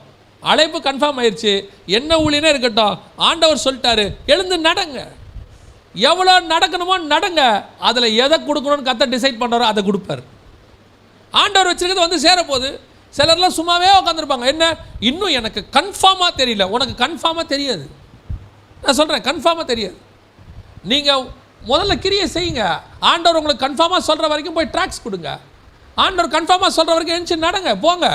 அழைப்பு கன்ஃபார்ம் ஆயிடுச்சு, என்ன ஊழியனே இருக்கட்டும், ஆண்டவர் சொல்லிட்டாரு, எழுந்து நடங்க. எவ்வளோ நடக்கணுமோ நடங்க. அதில் எதை கொடுக்கணும்னு கர்த்தர் டிசைட் பண்ணுறாரோ அதை கொடுப்பார். ஆண்டவர் வச்சிருக்கிறது வந்து சேரப்போகுது. சிலர்லாம் சும்மாவே உட்காந்துருப்பாங்க. என்ன, இன்னும் எனக்கு கன்ஃபார்மாக தெரியல. உனக்கு கன்ஃபார்மாக தெரியாது. நான் சொல்கிறேன், கன்ஃபார்மாக தெரியாது. நீங்கள் முதல்ல கிரியை செய்யுங்க. ஆண்டவர் உங்களுக்கு கன்ஃபார்மாக சொல்கிற வரைக்கும் போய் ட்ராக்ஸ் கொடுங்க. ஆண்டவர் கன்ஃபார்மாக சொல்கிற வரைக்கும் எழுந்துச்சு நடங்க, போங்க.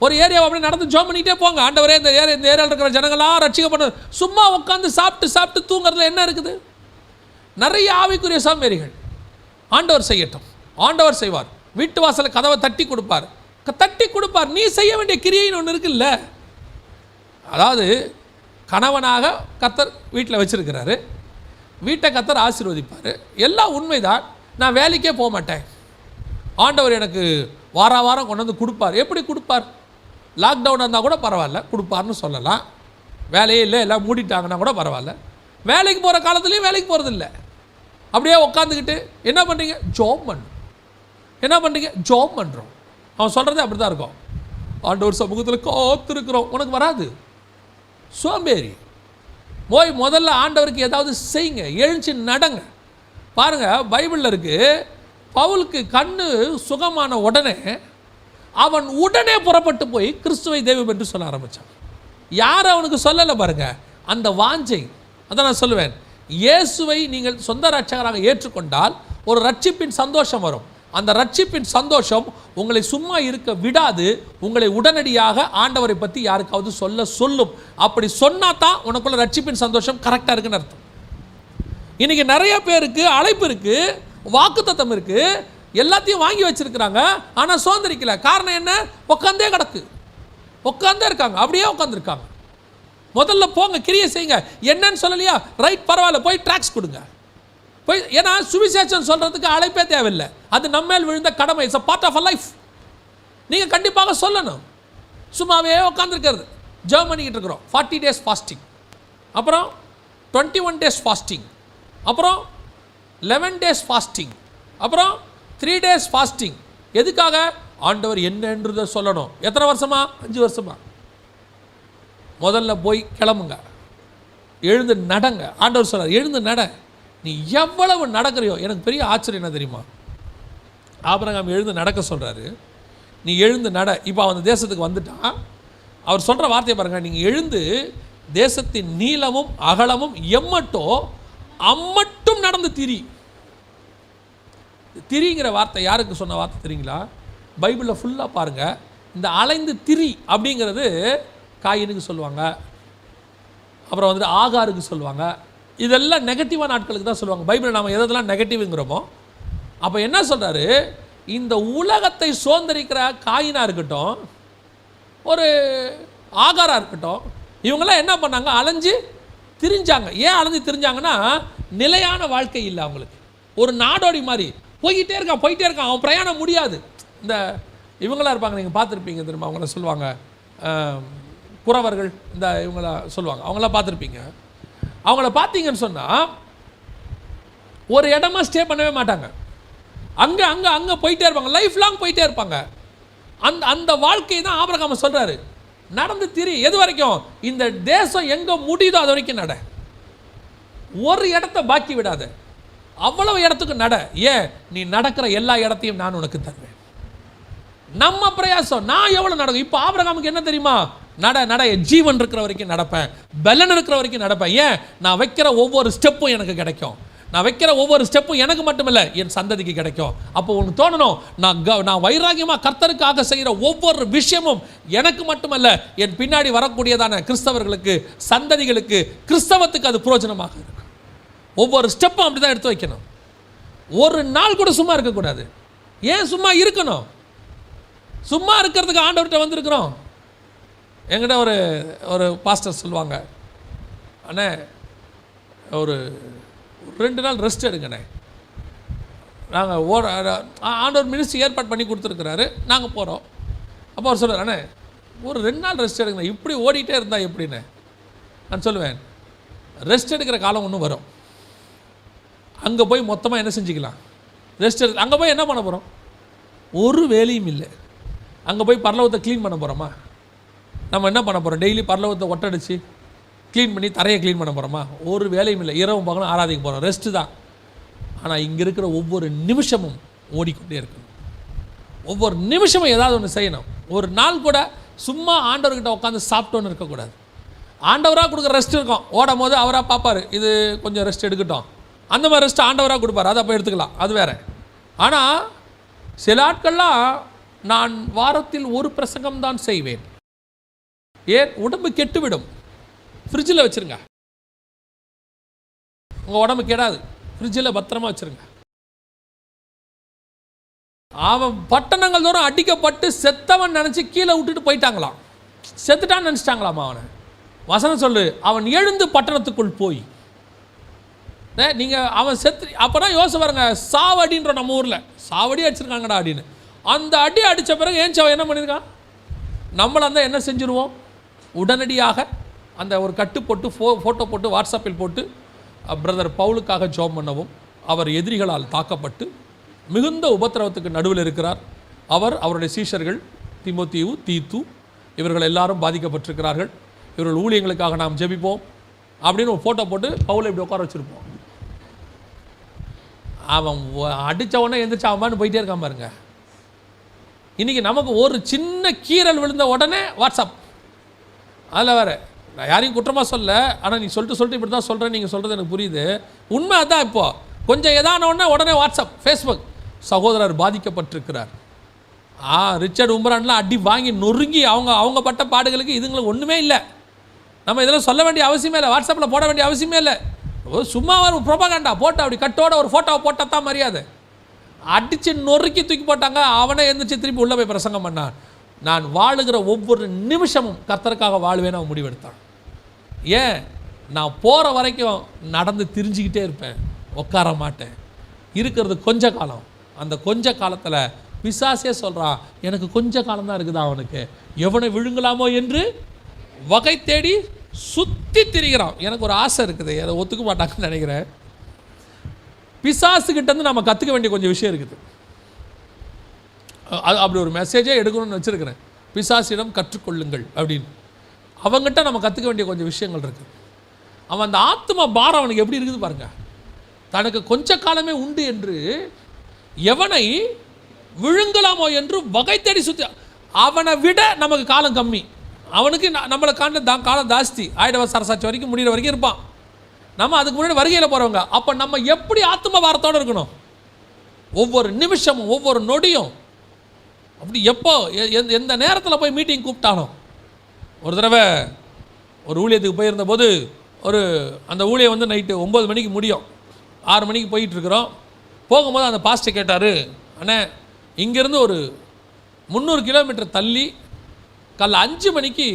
ஒரு ஏரியாவை அப்படியே நடந்து ஜோம் பண்ணிகிட்டே போங்க. ஆண்டவரே இந்த ஏரியாவில் இருக்கிற ஜனங்களாம் ரட்சிக்கப்பட. சும்மா உட்காந்து சாப்பிட்டு தூங்குறதுல என்ன இருக்குது? நிறைய ஆவிக்குரிய சோம்பேறிகள். ஆண்டவர் செய்யட்டும், ஆண்டவர் செய்வார். வீட்டு வாசலில் கதவை தட்டி கொடுப்பார். நீ செய்ய வேண்டிய கிரியைன்னு ஒன்று இருக்குல்ல. அதாவது கணவனாக கர்த்தர் வீட்டில் வச்சிருக்கிறாரு, வீட்டை கர்த்தர் ஆசீர்வதிப்பார். எல்லாம் உண்மைதான். நான் வேலைக்கே போக மாட்டேன், ஆண்டவர் எனக்கு வாரம் கொண்டு வந்து கொடுப்பார். எப்படி கொடுப்பார்? லாக்டவுன் இருந்தால் கூட பரவாயில்ல, கொடுப்பார்னு சொல்லலாம். வேலையே இல்லை, எல்லாம் மூடிட்டாங்கன்னா கூட பரவாயில்ல. வேலைக்கு போகிற காலத்துலேயும் வேலைக்கு போகிறதில்ல. அப்படியே உட்காந்துக்கிட்டு என்ன பண்ணுறீங்க? ஜாப் பண்ணுறோம். என்ன பண்ணுறீங்க? ஜாப் பண்ணுறோம். அவன் சொல்கிறதே அப்படி தான் இருக்கும். ஆண்டவர் சமூகத்தில் காத்திருக்கிறோம். உனக்கு வராது. சோம்பேறி. போய் முதல்ல ஆண்டவருக்கு ஏதாவது செய்யுங்க, எழுச்சி நடங்க. பாருங்கள், பைபிளில் இருக்குது, பவுலுக்கு கண்ணு சுகமான உடனே அவன் உடனே புறப்பட்டு போய் கிறிஸ்துவை தெய்வம் என்று சொல்ல ஆரம்பித்தான். யார் அவனுக்கு சொல்லலை பாருங்க, அந்த வாஞ்சை. அதான் நான் சொல்லுவேன், இயேசுவை நீங்கள் சொந்த ரட்சகராக ஏற்றுக்கொண்டால் ஒரு ரட்சிப்பின் சந்தோஷம் வரும். அந்த ரட்சிப்பின் சந்தோஷம் உங்களை சும்மா இருக்க விடாது. உங்களை உடனடியாக ஆண்டவரை பற்றி யாருக்காவது சொல்லும். அப்படி சொன்னா தான் உனக்குள்ள ரட்சிப்பின் சந்தோஷம் கரெக்டாக இருக்குன்னு அர்த்தம். இன்னைக்கு நிறைய பேருக்கு அழைப்பு இருக்கு, வாக்குத்தத்தம் இருக்கு, எல்லாத்தையும் வாங்கி வச்சிருக்கிறாங்க, ஆனால் சோதரிக்கல. காரணம் என்ன? உட்காந்தே இருக்காங்க, அப்படியே உட்காந்துருக்காங்க. முதல்ல போங்க, கிரியை செய்யுங்க. என்னன்னு சொல்லலையா? ரைட், பரவாயில்ல, போய் ட்ராக்ஸ் கொடுங்க. போய், ஏன்னா சுவிசேஷம் சொல்றதுக்கு அழைப்பே தேவையில்லை. அது நம்ம மேல் விழுந்த கடமை. It's a part of a life. நீங்க கண்டிப்பாக சொல்லணும். சும்மாவே உட்காந்துருக்கிறது. ஜெபம் பண்ணிக்கிட்டு இருக்கிறோம். 40 days ஃபாஸ்டிங், அப்புறம் 21 days ஃபாஸ்டிங், அப்புறம் 11 days ஃபாஸ்டிங், அப்புறம் 3 days ஃபாஸ்டிங். எதுக்காக? ஆண்டவர் என்னன்றதை சொல்லணும். எத்தனை வருஷமா? 5 வருஷமா. முதல்ல போய் கிளம்புங்க, எழுந்து நடங்க. ஆண்டவர் சொல்றார், எழுந்து நட. நீ எவ்வளவு நடக்கிறியோ. எனக்கு பெரிய ஆச்சரியம் என்ன தெரியுமா? ஆபிரகாம் எழுந்து நடக்க சொல்றாரு, நீ எழுந்து நட. இப்போ அவன் தேசத்துக்கு வந்துட்டான். அவர் சொல்ற வார்த்தையை பாருங்க, நீங்கள் எழுந்து தேசத்தின் நீளமும் அகலமும் அம்மட்டும் நடந்து திரிங்கிற வார்த்தை யாருக்கு சொன்ன வார்த்தை தெரியுங்களா? பைபிளில் ஃபுல்லாக பாருங்கள். இந்த அலைந்து திரி அப்படிங்கிறது காயினுக்கு சொல்லுவாங்க, அப்புறம் வந்துட்டு ஆகாருக்கு சொல்லுவாங்க. இதெல்லாம் நெகட்டிவான ஆட்களுக்கு தான் சொல்லுவாங்க. பைபிளில் நாம் எதெல்லாம் நெகட்டிவ்ங்கிறோமோ. அப்போ என்ன சொல்கிறாரு? இந்த உலகத்தை சுதந்திரிக்கிற காயினாக இருக்கட்டும், ஒரு ஆகாராக இருக்கட்டும், இவங்கெல்லாம் என்ன பண்ணாங்க? அலைஞ்சு திரிஞ்சாங்க. ஏன் அலைஞ்சு திரிஞ்சாங்கன்னா, நிலையான வாழ்க்கை இல்லை அவங்களுக்கு. ஒரு நாடோடி மாதிரி போயிட்டே இருக்கான், அவன் பிரயாணம் முடியாது. இந்த இவங்களாம் இருப்பாங்க, நீங்கள் பார்த்துருப்பீங்க தெரியுமா, அவங்கள சொல்லுவாங்க குறவர்கள், இந்த இவங்கள சொல்லுவாங்க, அவங்களாம் பார்த்துருப்பீங்க. அவங்கள பார்த்தீங்கன்னு சொன்னால் ஒரு இடமா ஸ்டே பண்ணவே மாட்டாங்க, அங்கே அங்கே அங்கே போயிட்டே இருப்பாங்க, லைஃப் லாங் போயிட்டே இருப்பாங்க. அந்த வாழ்க்கை தான் ஆபிரகாம் சொல்கிறாரு, நடந்து திரி, எது வரைக்கும் இந்த தேசம் எங்கே முடியுதோ அது வரைக்கும் நட, ஒரு இடத்த பாக்கி விடாத, அவ்வளவு இடத்துக்கு நட. ஏன், நீ நடக்கிற எல்லா இடத்தையும் நான் உனக்கு தருவேன். நம்ம பிரயாசம் நான் எவ்வளோ நடக்கும். இப்போ ஆபிரகாமுக்கு என்ன தெரியுமா, நட ஜீவன் இருக்கிற வரைக்கும் நடப்பேன், பலன் இருக்கிற வரைக்கும் நடப்பேன். ஏன், நான் வைக்கிற ஒவ்வொரு ஸ்டெப்பும் எனக்கு கிடைக்கும், நான் வைக்கிற ஒவ்வொரு ஸ்டெப்பும் எனக்கு மட்டுமில்லை என் சந்ததிக்கு கிடைக்கும். அப்போ உனக்கு தோணணும், நான் வைராகியமாக கர்த்தருக்காக செய்கிற ஒவ்வொரு விஷயமும் எனக்கு மட்டுமல்ல, என் பின்னாடி வரக்கூடியதான கிறிஸ்தவர்களுக்கு, சந்ததிகளுக்கு, கிறிஸ்தவத்துக்கு அது பிரயோஜனமாக இருக்கும். ஒவ்வொரு ஸ்டெப்பும் அப்படி தான் எடுத்து வைக்கணும். ஒரு நாள் கூட சும்மா இருக்கக்கூடாது. ஏன் சும்மா இருக்கணும், சும்மா இருக்கிறதுக்கு ஆண்டவர்கிட்ட வந்திருக்கிறோம். என்கிட்ட ஒரு பாஸ்டர் சொல்லுவாங்க, அண்ணே ஒரு 2 நாள் ரெஸ்ட் எடுங்கண்ணே. நாங்கள் ஆண்டவர் மினிஸ்ட்ரி ஏற்பாடு பண்ணி கொடுத்துருக்குறாரு, நாங்கள் போகிறோம். அப்போ அவர் சொல்கிறார், அண்ணே ஒரு 2 நாள் ரெஸ்ட் எடுங்க, இப்படி ஓடிட்டே இருந்தால் எப்படின்னு. நான் சொல்லுவேன், ரெஸ்ட் எடுக்கிற காலம் ஒன்று வரும், அங்கே போய் மொத்தமாக என்ன செஞ்சுக்கலாம், ரெஸ்ட் எடுத்து அங்கே போய் என்ன பண்ண போகிறோம், ஒரு வேலையும் இல்லை. அங்கே போய் பரலோகத்தை க்ளீன் பண்ண போகிறோமா, நம்ம என்ன பண்ண போகிறோம், டெய்லி பரலோகத்தை ஒட்டடிச்சு க்ளீன் பண்ணி தரையை க்ளீன் பண்ண போகிறோமா, ஒரு வேலையும் இல்லை. இரவும் பகலும் ஆராதிக்க போகிறோம், ரெஸ்ட்டு தான். ஆனால் இங்கே இருக்கிற ஒவ்வொரு நிமிஷமும் ஓடிக்கொண்டே இருக்கணும், ஒவ்வொரு நிமிஷமும் ஏதாவது ஒன்று செய்யணும். ஒரு நாள் கூட சும்மா ஆண்டவர்கிட்ட உட்காந்து சாப்பிட்டோன்னு இருக்கக்கூடாது. ஆண்டவராக கொடுக்குற ரெஸ்ட் இருக்கும், ஓடும் போது அவராக பார்ப்பார், இது கொஞ்சம் ரெஸ்ட் எடுக்கட்டும், அந்த மாதிரி ரெஸ்ட் ஆண்டவராக கொடுப்பார், அதை அப்போ எடுத்துக்கலாம், அது வேறு. ஆனால் சில ஆட்கள்லாம் நான் வாரத்தில் ஒரு பிரசங்கம் தான் செய்வேன், ஏன், உடம்பு கெட்டுவிடும், ஃப்ரிட்ஜில் வச்சுருங்க, உங்கள் உடம்பு கெடாது, ஃப்ரிட்ஜில் பத்திரமா வச்சுருங்க. அவன் பட்டணங்கள் தோறும் அடிக்கப்பட்டு செத்தவன் நினச்சி கீழே விட்டுட்டு போயிட்டாங்களாம், செத்துட்டான்னு நினச்சிட்டாங்களாமா அவனை. வசனம் சொல்லு, அவன் எழுந்து பட்டணத்துக்குள் போய், நீங்கள் அவன் செத்து, அப்போ தான் யோசிச்சு பாருங்க, சாவடின்ற நம்ம ஊரில் சாவடி அடிச்சிருக்காங்கடா அப்படின்னு. அந்த அடி அடித்த பிறகு ஏன்ச்சவன் என்ன பண்ணியிருக்கான், நம்மளை அந்த என்ன செஞ்சுருவோம், உடனடியாக அந்த ஒரு கட்டு போட்டு ஃபோட்டோ போட்டு வாட்ஸ்அப்பில் போட்டு பிரதர் பவுலுக்காக ஜெபம் பண்ணவும், அவர் எதிரிகளால் தாக்கப்பட்டு மிகுந்த உபத்திரவத்துக்கு நடுவில் இருக்கிறார். அவருடைய சீஷர்கள் தீமோத்தேயு, தீத்து இவர்கள் எல்லாரும் பாதிக்கப்பட்டிருக்கிறார்கள், இவர்கள் ஊழியங்களுக்காக நாம் ஜெபிப்போம் அப்படின்னு ஒரு ஃபோட்டோ போட்டு பவுலை இப்படி உட்கார வச்சுருப்போம். அவன் அடித்தவொடனே எந்திரிச்சு அவன் போயிட்டே இருக்கான் பாருங்க. இன்றைக்கி நமக்கு ஒரு சின்ன கீறல் விழுந்த உடனே வாட்ஸ்அப், அதில் வேறு நான் யாரையும் குற்றமாக சொல்ல, ஆனால் நீ சொல்லிட்டு இப்படி தான் சொல்கிறேன், நீங்கள் சொல்கிறது எனக்கு புரியுது, உண்மை அதுதான். இப்போது கொஞ்சம் எதானோடனே உடனே வாட்ஸ்அப், ஃபேஸ்புக், சகோதரர் பாதிக்கப்பட்டிருக்கிறார், ரிச்சர்ட் உம்பரான்லாம் அடி வாங்கி நொறுங்கி அவங்க பட்ட பாடுகளுக்கு இதுங்களுக்கு ஒன்றுமே இல்லை. நம்ம இதெல்லாம் சொல்ல வேண்டிய அவசியமே இல்லை, வாட்ஸ்அப்பில் போட வேண்டிய அவசியமே இல்லை. சும்மா ஒரு ப்ரொபகண்டா போட்டு அப்படி கட்டோட ஒரு ஃபோட்டோவை போட்டால் தான் மரியாதை. அடித்து நொறுக்கி தூக்கி போட்டாங்க, அவனை எந்திரிச்சு திருப்பி உள்ளே போய் பிரசங்கம் பண்ணான். நான் வாழுகிற ஒவ்வொரு நிமிஷமும் கர்த்தருக்காக வாழ்வேன்னு அவன் முடிவெடுத்தான். ஏன், நான் போகிற வரைக்கும் நடந்து திரிஞ்சிக்கிட்டே இருப்பேன், உட்கார மாட்டேன். இருக்கிறது கொஞ்ச காலம், அந்த கொஞ்ச காலத்தில் பிசாசே சொல்கிறான், எனக்கு கொஞ்ச காலம்தான் இருக்குதா அவனுக்கு, எவனை விழுங்கலாமோ என்று வகை தேடி சுற்றி திரிகிறான். எனக்கு ஒரு ஆசை இருக்குது, அதை ஒத்துக்க மாட்டாங்கன்னு நினைக்கிறேன். பிசாசுக்கிட்டேருந்து நம்ம கற்றுக்க வேண்டிய கொஞ்சம் விஷயம் இருக்குது. அப்படி ஒரு மெசேஜே எடுக்கணும்னு வச்சுருக்கிறேன், பிசாசிடம் கற்றுக்கொள்ளுங்கள் அப்படின்னு. அவங்ககிட்ட நம்ம கற்றுக்க வேண்டிய கொஞ்சம் விஷயங்கள் இருக்குது. அவன் அந்த ஆத்ம பாரம் அவனுக்கு எப்படி இருக்குது பாருங்க. தனக்கு கொஞ்ச காலமே உண்டு என்று எவனை விழுங்கலாமோ என்று வகை தேடி சுற்றி, அவனை விட நமக்கு காலம் கம்மி, அவனுக்கு நம்மளை காலம் ஜாஸ்தி. ஆயிடவ சரசாட்சி வரைக்கும் முடிகிற வரைக்கும் இருப்பான். நம்ம அதுக்கு முன்னாடி வருகையில் போகிறவங்க. அப்போ நம்ம எப்படி ஆத்ம பாரத்தோடு இருக்கணும், ஒவ்வொரு நிமிஷமும் ஒவ்வொரு நொடியும். அப்படி எப்போ எந்த நேரத்தில் போய் மீட்டிங் கூப்பிட்டாலும். ஒரு தடவை ஒரு ஊழியத்துக்கு போயிருந்த போது அந்த ஊழியம் வந்து நைட்டு 9 மணிக்கு முடியும், 6 மணிக்கு போயிட்டுருக்குறோம். போகும்போது அந்த பாஸ்டர் கேட்டார், அண்ணே இங்கேருந்து ஒரு 300 கிலோமீட்டர் தள்ளி காலைல 5 மணிக்கு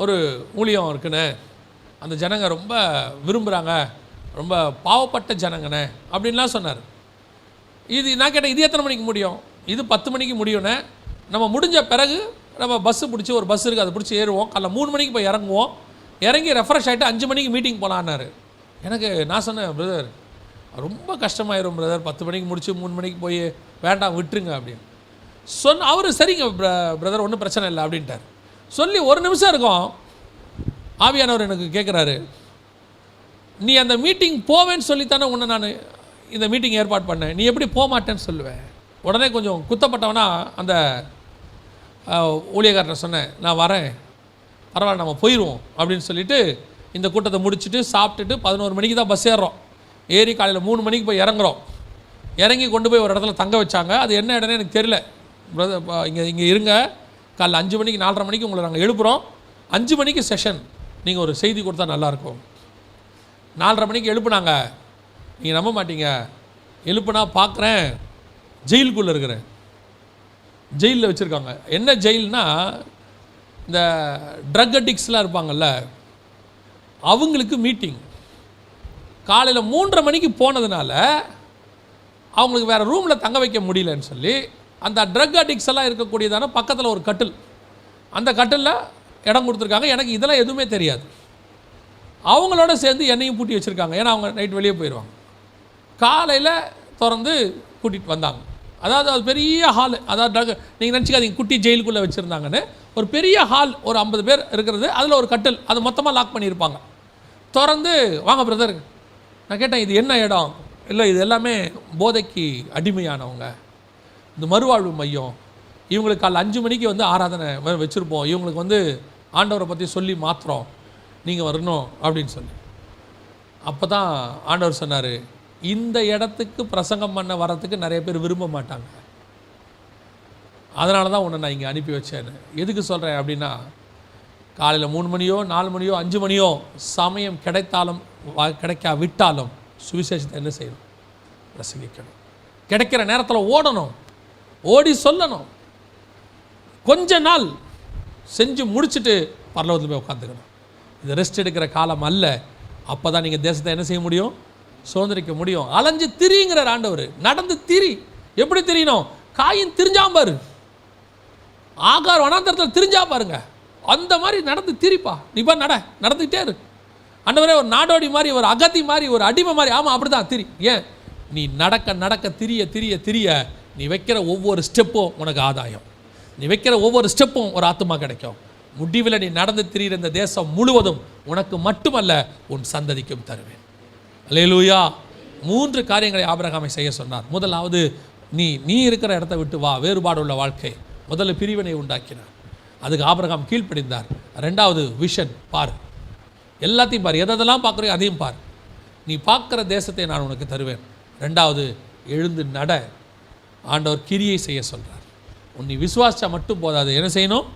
ஒரு ஊழியம் இருக்குண்ணே, அந்த ஜனங்க ரொம்ப விரும்புகிறாங்க, ரொம்ப பாவப்பட்ட ஜனங்கண்ணே அப்படின்லாம் சொன்னார். இது நான் கேட்டேன், இது எத்தனை மணிக்கு முடியும்? இது 10 மணிக்கு முடியும்ண்ணே. நம்ம முடிஞ்ச பிறகு நம்ம பஸ்ஸு பிடிச்சி, ஒரு பஸ் இருக்குது, அதை பிடிச்சி ஏறுவோம். காலைல 3 மணிக்கு போய் இறங்குவோம். இறங்கி ரெஃப்ரெஷ் ஆகிட்டு 5 மணிக்கு மீட்டிங் போகலான்னாரு. எனக்கு நான் சொன்னேன், பிரதர் ரொம்ப கஷ்டமாயிரும் பிரதர், 10 மணிக்கு முடிச்சு 3 மணிக்கு போய் வேண்டாம் விட்டுருங்க அப்படின்னு சொன்ன. அவர் சரிங்க பிரதர் ஒன்றும் பிரச்சனை இல்லை அப்படின்ட்டார். சொல்லி 1 நிமிஷம் இருக்கும், ஆவியானவர் எனக்கு கேட்குறாரு, நீ அந்த மீட்டிங் போவேன்னு சொல்லித்தானே உன்னை நான் இந்த மீட்டிங் ஏற்பாடு பண்ணேன், நீ எப்படி போக மாட்டேன்னு சொல்லுவேன்? உடனே கொஞ்சம் குத்தப்பட்டவனா அந்த ஊழியக்காரனை சொன்னேன், நான் வரேன், பரவாயில்ல நம்ம போயிடுவோம் அப்படின்னு சொல்லிட்டு இந்த கூட்டத்தை முடிச்சுட்டு சாப்பிட்டுட்டு 11 மணிக்கு தான் பஸ் ஏறுறோம். ஏறி காலையில் 3 மணிக்கு போய் இறங்குறோம். இறங்கி கொண்டு போய் ஒரு இடத்துல தங்க வச்சாங்க. அது என்ன இடம்னு எனக்கு தெரியல. இங்கே இருங்க, காலைல 5 மணிக்கு 4:30 மணிக்கு உங்களை நாங்கள் எழுப்புகிறோம், 5 மணிக்கு செஷன், நீங்கள் ஒரு செய்தி கொடுத்தா நல்லாயிருக்கும். 4:30 மணிக்கு எழுப்புனாங்க. நீங்கள் நம்ப மாட்டீங்க, எழுப்புனா பார்க்குறேன் ஜெயிலுக்குள்ளே இருக்கிறேன். ஜெயிலில் வச்சுருக்காங்க. என்ன ஜெயில்னா, இந்த ட்ரக் அடிக்ட்ஸ்லாம் இருப்பாங்கள்ல, அவங்களுக்கு மீட்டிங். காலையில் 3:30 மணிக்கு போனதுனால அவங்களுக்கு வேறு ரூமில் தங்க வைக்க முடியலன்னு சொல்லி அந்த ட்ரக் அடிக்ட்ஸ் எல்லாம் இருக்கக்கூடியதான பக்கத்தில் ஒரு கட்டில், அந்த கட்டிலில் இடம் கொடுத்துருக்காங்க. எனக்கு இதெல்லாம் எதுவுமே தெரியாது. அவங்களோட சேர்ந்து என்னையும் பூட்டி வச்சுருக்காங்க. ஏன்னா அவங்க நைட் வெளியே போயிடுவாங்க. காலையில் திறந்து கூட்டிகிட்டு வந்தாங்க. அதாவது அது பெரிய ஹால், அதாவது நீங்கள் நினச்சிக்காதீங்க குட்டி ஜெயிலுக்குள்ளே வச்சுருந்தாங்கன்னு. ஒரு பெரிய ஹால், ஒரு 50 பேர் இருக்கிறது, அதில் ஒரு கட்டில், அது மொத்தமாக லாக் பண்ணியிருப்பாங்க. திறந்து வாங்க பிரதர். நான் கேட்டேன், இது என்ன இடம்? இல்லை, இது எல்லாமே போதைக்கு அடிமையானவங்க, இந்த மறுவாழ்வு மையம். இவங்களுக்கு காலைல 5 மணிக்கு வந்து ஆராதனை வச்சுருப்போம், இவங்களுக்கு வந்து ஆண்டவரை பற்றி சொல்லி மாத்திரம், நீங்கள் வரணும் அப்படின்னு சொல்லி. அப்போ தான் ஆண்டவர் சொன்னார், இந்த இடத்துக்கு பிரசங்கம் பண்ண வரத்துக்கு நிறைய பேர் விரும்ப மாட்டாங்க, அதனால தான் உன்னை நான் இங்கே அனுப்பி வச்சேன்னு. எதுக்கு சொல்கிறேன் அப்படின்னா, காலையில் 3 மணியோ 4 மணியோ 5 மணியோ சமயம் கிடைத்தாலும் கிடைக்காவிட்டாலும் சுவிசேஷத்தை என்ன செய்யணும்? பிரசங்கிக்கணும். கிடைக்கிற நேரத்தில் ஓடணும், ஓடி சொல்லணும். கொஞ்ச நாள் செஞ்சு முடிச்சுட்டு பரலோகத்தில் போய் உட்காந்துக்கணும். இது ரெஸ்ட் எடுக்கிற காலம் அல்ல. அப்போ தான் நீங்கள் தேசத்தை என்ன செய்ய முடியும்? சுதந்திரிக்க முடியும். அலைஞ்சு திரிங்கிறார் ஆண்டவர். நடந்து திரி. எப்படி திரியணும்? காயின் திரிஞ்சாம்பாரு, ஆகார் வனாந்தரத்தில் திரிஞ்சா பாருங்க, அந்த மாதிரி நடந்து திரிப்பா. நீ பா நடந்துக்கிட்டே இரு. ஆண்டவரே, ஒரு நாடோடி மாதிரி, ஒரு அகதி மாதிரி, ஒரு அடிமை மாதிரி. ஆமாம், அப்படி தான் திரி. ஏன்? நீ நடக்க திரிய நீ வைக்கிற ஒவ்வொரு ஸ்டெப்பும் உனக்கு ஆதாயம். நீ வைக்கிற ஒவ்வொரு ஸ்டெப்பும் ஒரு ஆத்துமா கிடைக்கும். முடிவில் நீ நடந்து திரிகிற இந்த தேசம் முழுவதும் உனக்கு மட்டுமல்ல, உன் சந்ததிக்கும் தருவேன். அல்லேலூயா. 3 காரியங்களை ஆபிரகாமை செய்ய சொன்னார். முதலாவது, நீ இருக்கிற இடத்த விட்டு வா, வேறுபாடு உள்ள வாழ்க்கை. முதல்ல பிரிவினை உண்டாக்கினார், அதுக்கு ஆபிரகாம் கீழ்ப்படிந்தார். 2வது, விஷன் பார், எல்லாத்தையும் பார், எதெல்லாம் பார்க்குறியோ அதையும் பார். நீ பார்க்குற தேசத்தை நான் உனக்கு தருவேன். 2வது, எழுந்து நட. ஆண்டவர் கிரியை செய்ய சொல்கிறார். நீ விசுவாசா மட்டும் போதாது, என்ன செய்யணும்?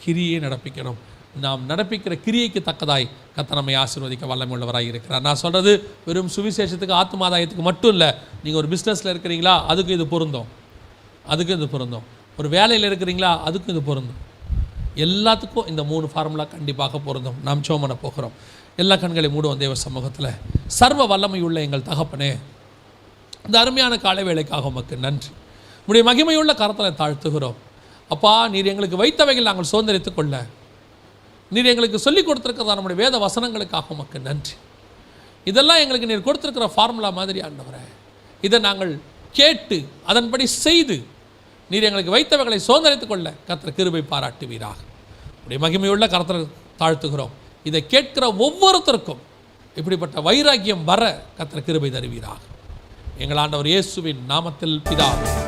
கிரியை நடப்பிக்கணும். நாம் நடப்பிக்கிற கிரியைக்கு தக்கதாய் கர்த்தர் நம்மை ஆசீர்வதிக்க வல்லமை உள்ளவராக இருக்கிறார். நான் சொல்கிறது வெறும் சுவிசேஷத்துக்கு ஆத்மாதாயத்துக்கு மட்டும் இல்லை. நீங்கள் ஒரு பிஸ்னஸில் இருக்கிறீங்களா, அதுக்கும் இது பொருந்தும். ஒரு வேலையில் இருக்கிறீங்களா, அதுக்கும் இது பொருந்தும். எல்லாத்துக்கும் இந்த 3 ஃபார்முலா கண்டிப்பாக பொருந்தும். நாம் ஜெபம் பண்ண போகிறோம். எல்லா கண்களை மூடுவோம் தேவ சமூகத்தில். சர்வ வல்லமை உள்ள எங்கள் தகப்பனே, இந்த அருமையான காலை வேளைக்காக உமக்கு நன்றி. உடைய மகிமையுள்ள கரத்தில் தாழ்த்துகிறோம். அப்பா, நீர் எங்களுக்கு வைத்தவைகள் நாங்கள் சுதந்திரித்துக் கொள்ள நீர் எங்களுக்கு சொல்லிக் கொடுத்துருக்கிறதா நம்முடைய வேத வசனங்களுக்காக உமக்கு நன்றி. இதெல்லாம் எங்களுக்கு நீர் கொடுத்துருக்கிற ஃபார்முலா மாதிரி ஆண்டவரே, இதை நாங்கள் கேட்டு அதன்படி செய்து நீர் எங்களுக்கு வைத்தவைகளை சுதந்திரித்துக் கொள்ள கர்த்தர் கிருபை பாராட்டுவீராக. உடைய மகிமையுள்ள கரத்தில் தாழ்த்துகிறோம். இதை கேட்கிற ஒவ்வொருத்தருக்கும் இப்படிப்பட்ட வைராக்கியம் வர கர்த்தர் கிருபை தருவீராக. எங்கள் ஆண்டவர் இயேசுவின் நாமத்தில் பிதாவே.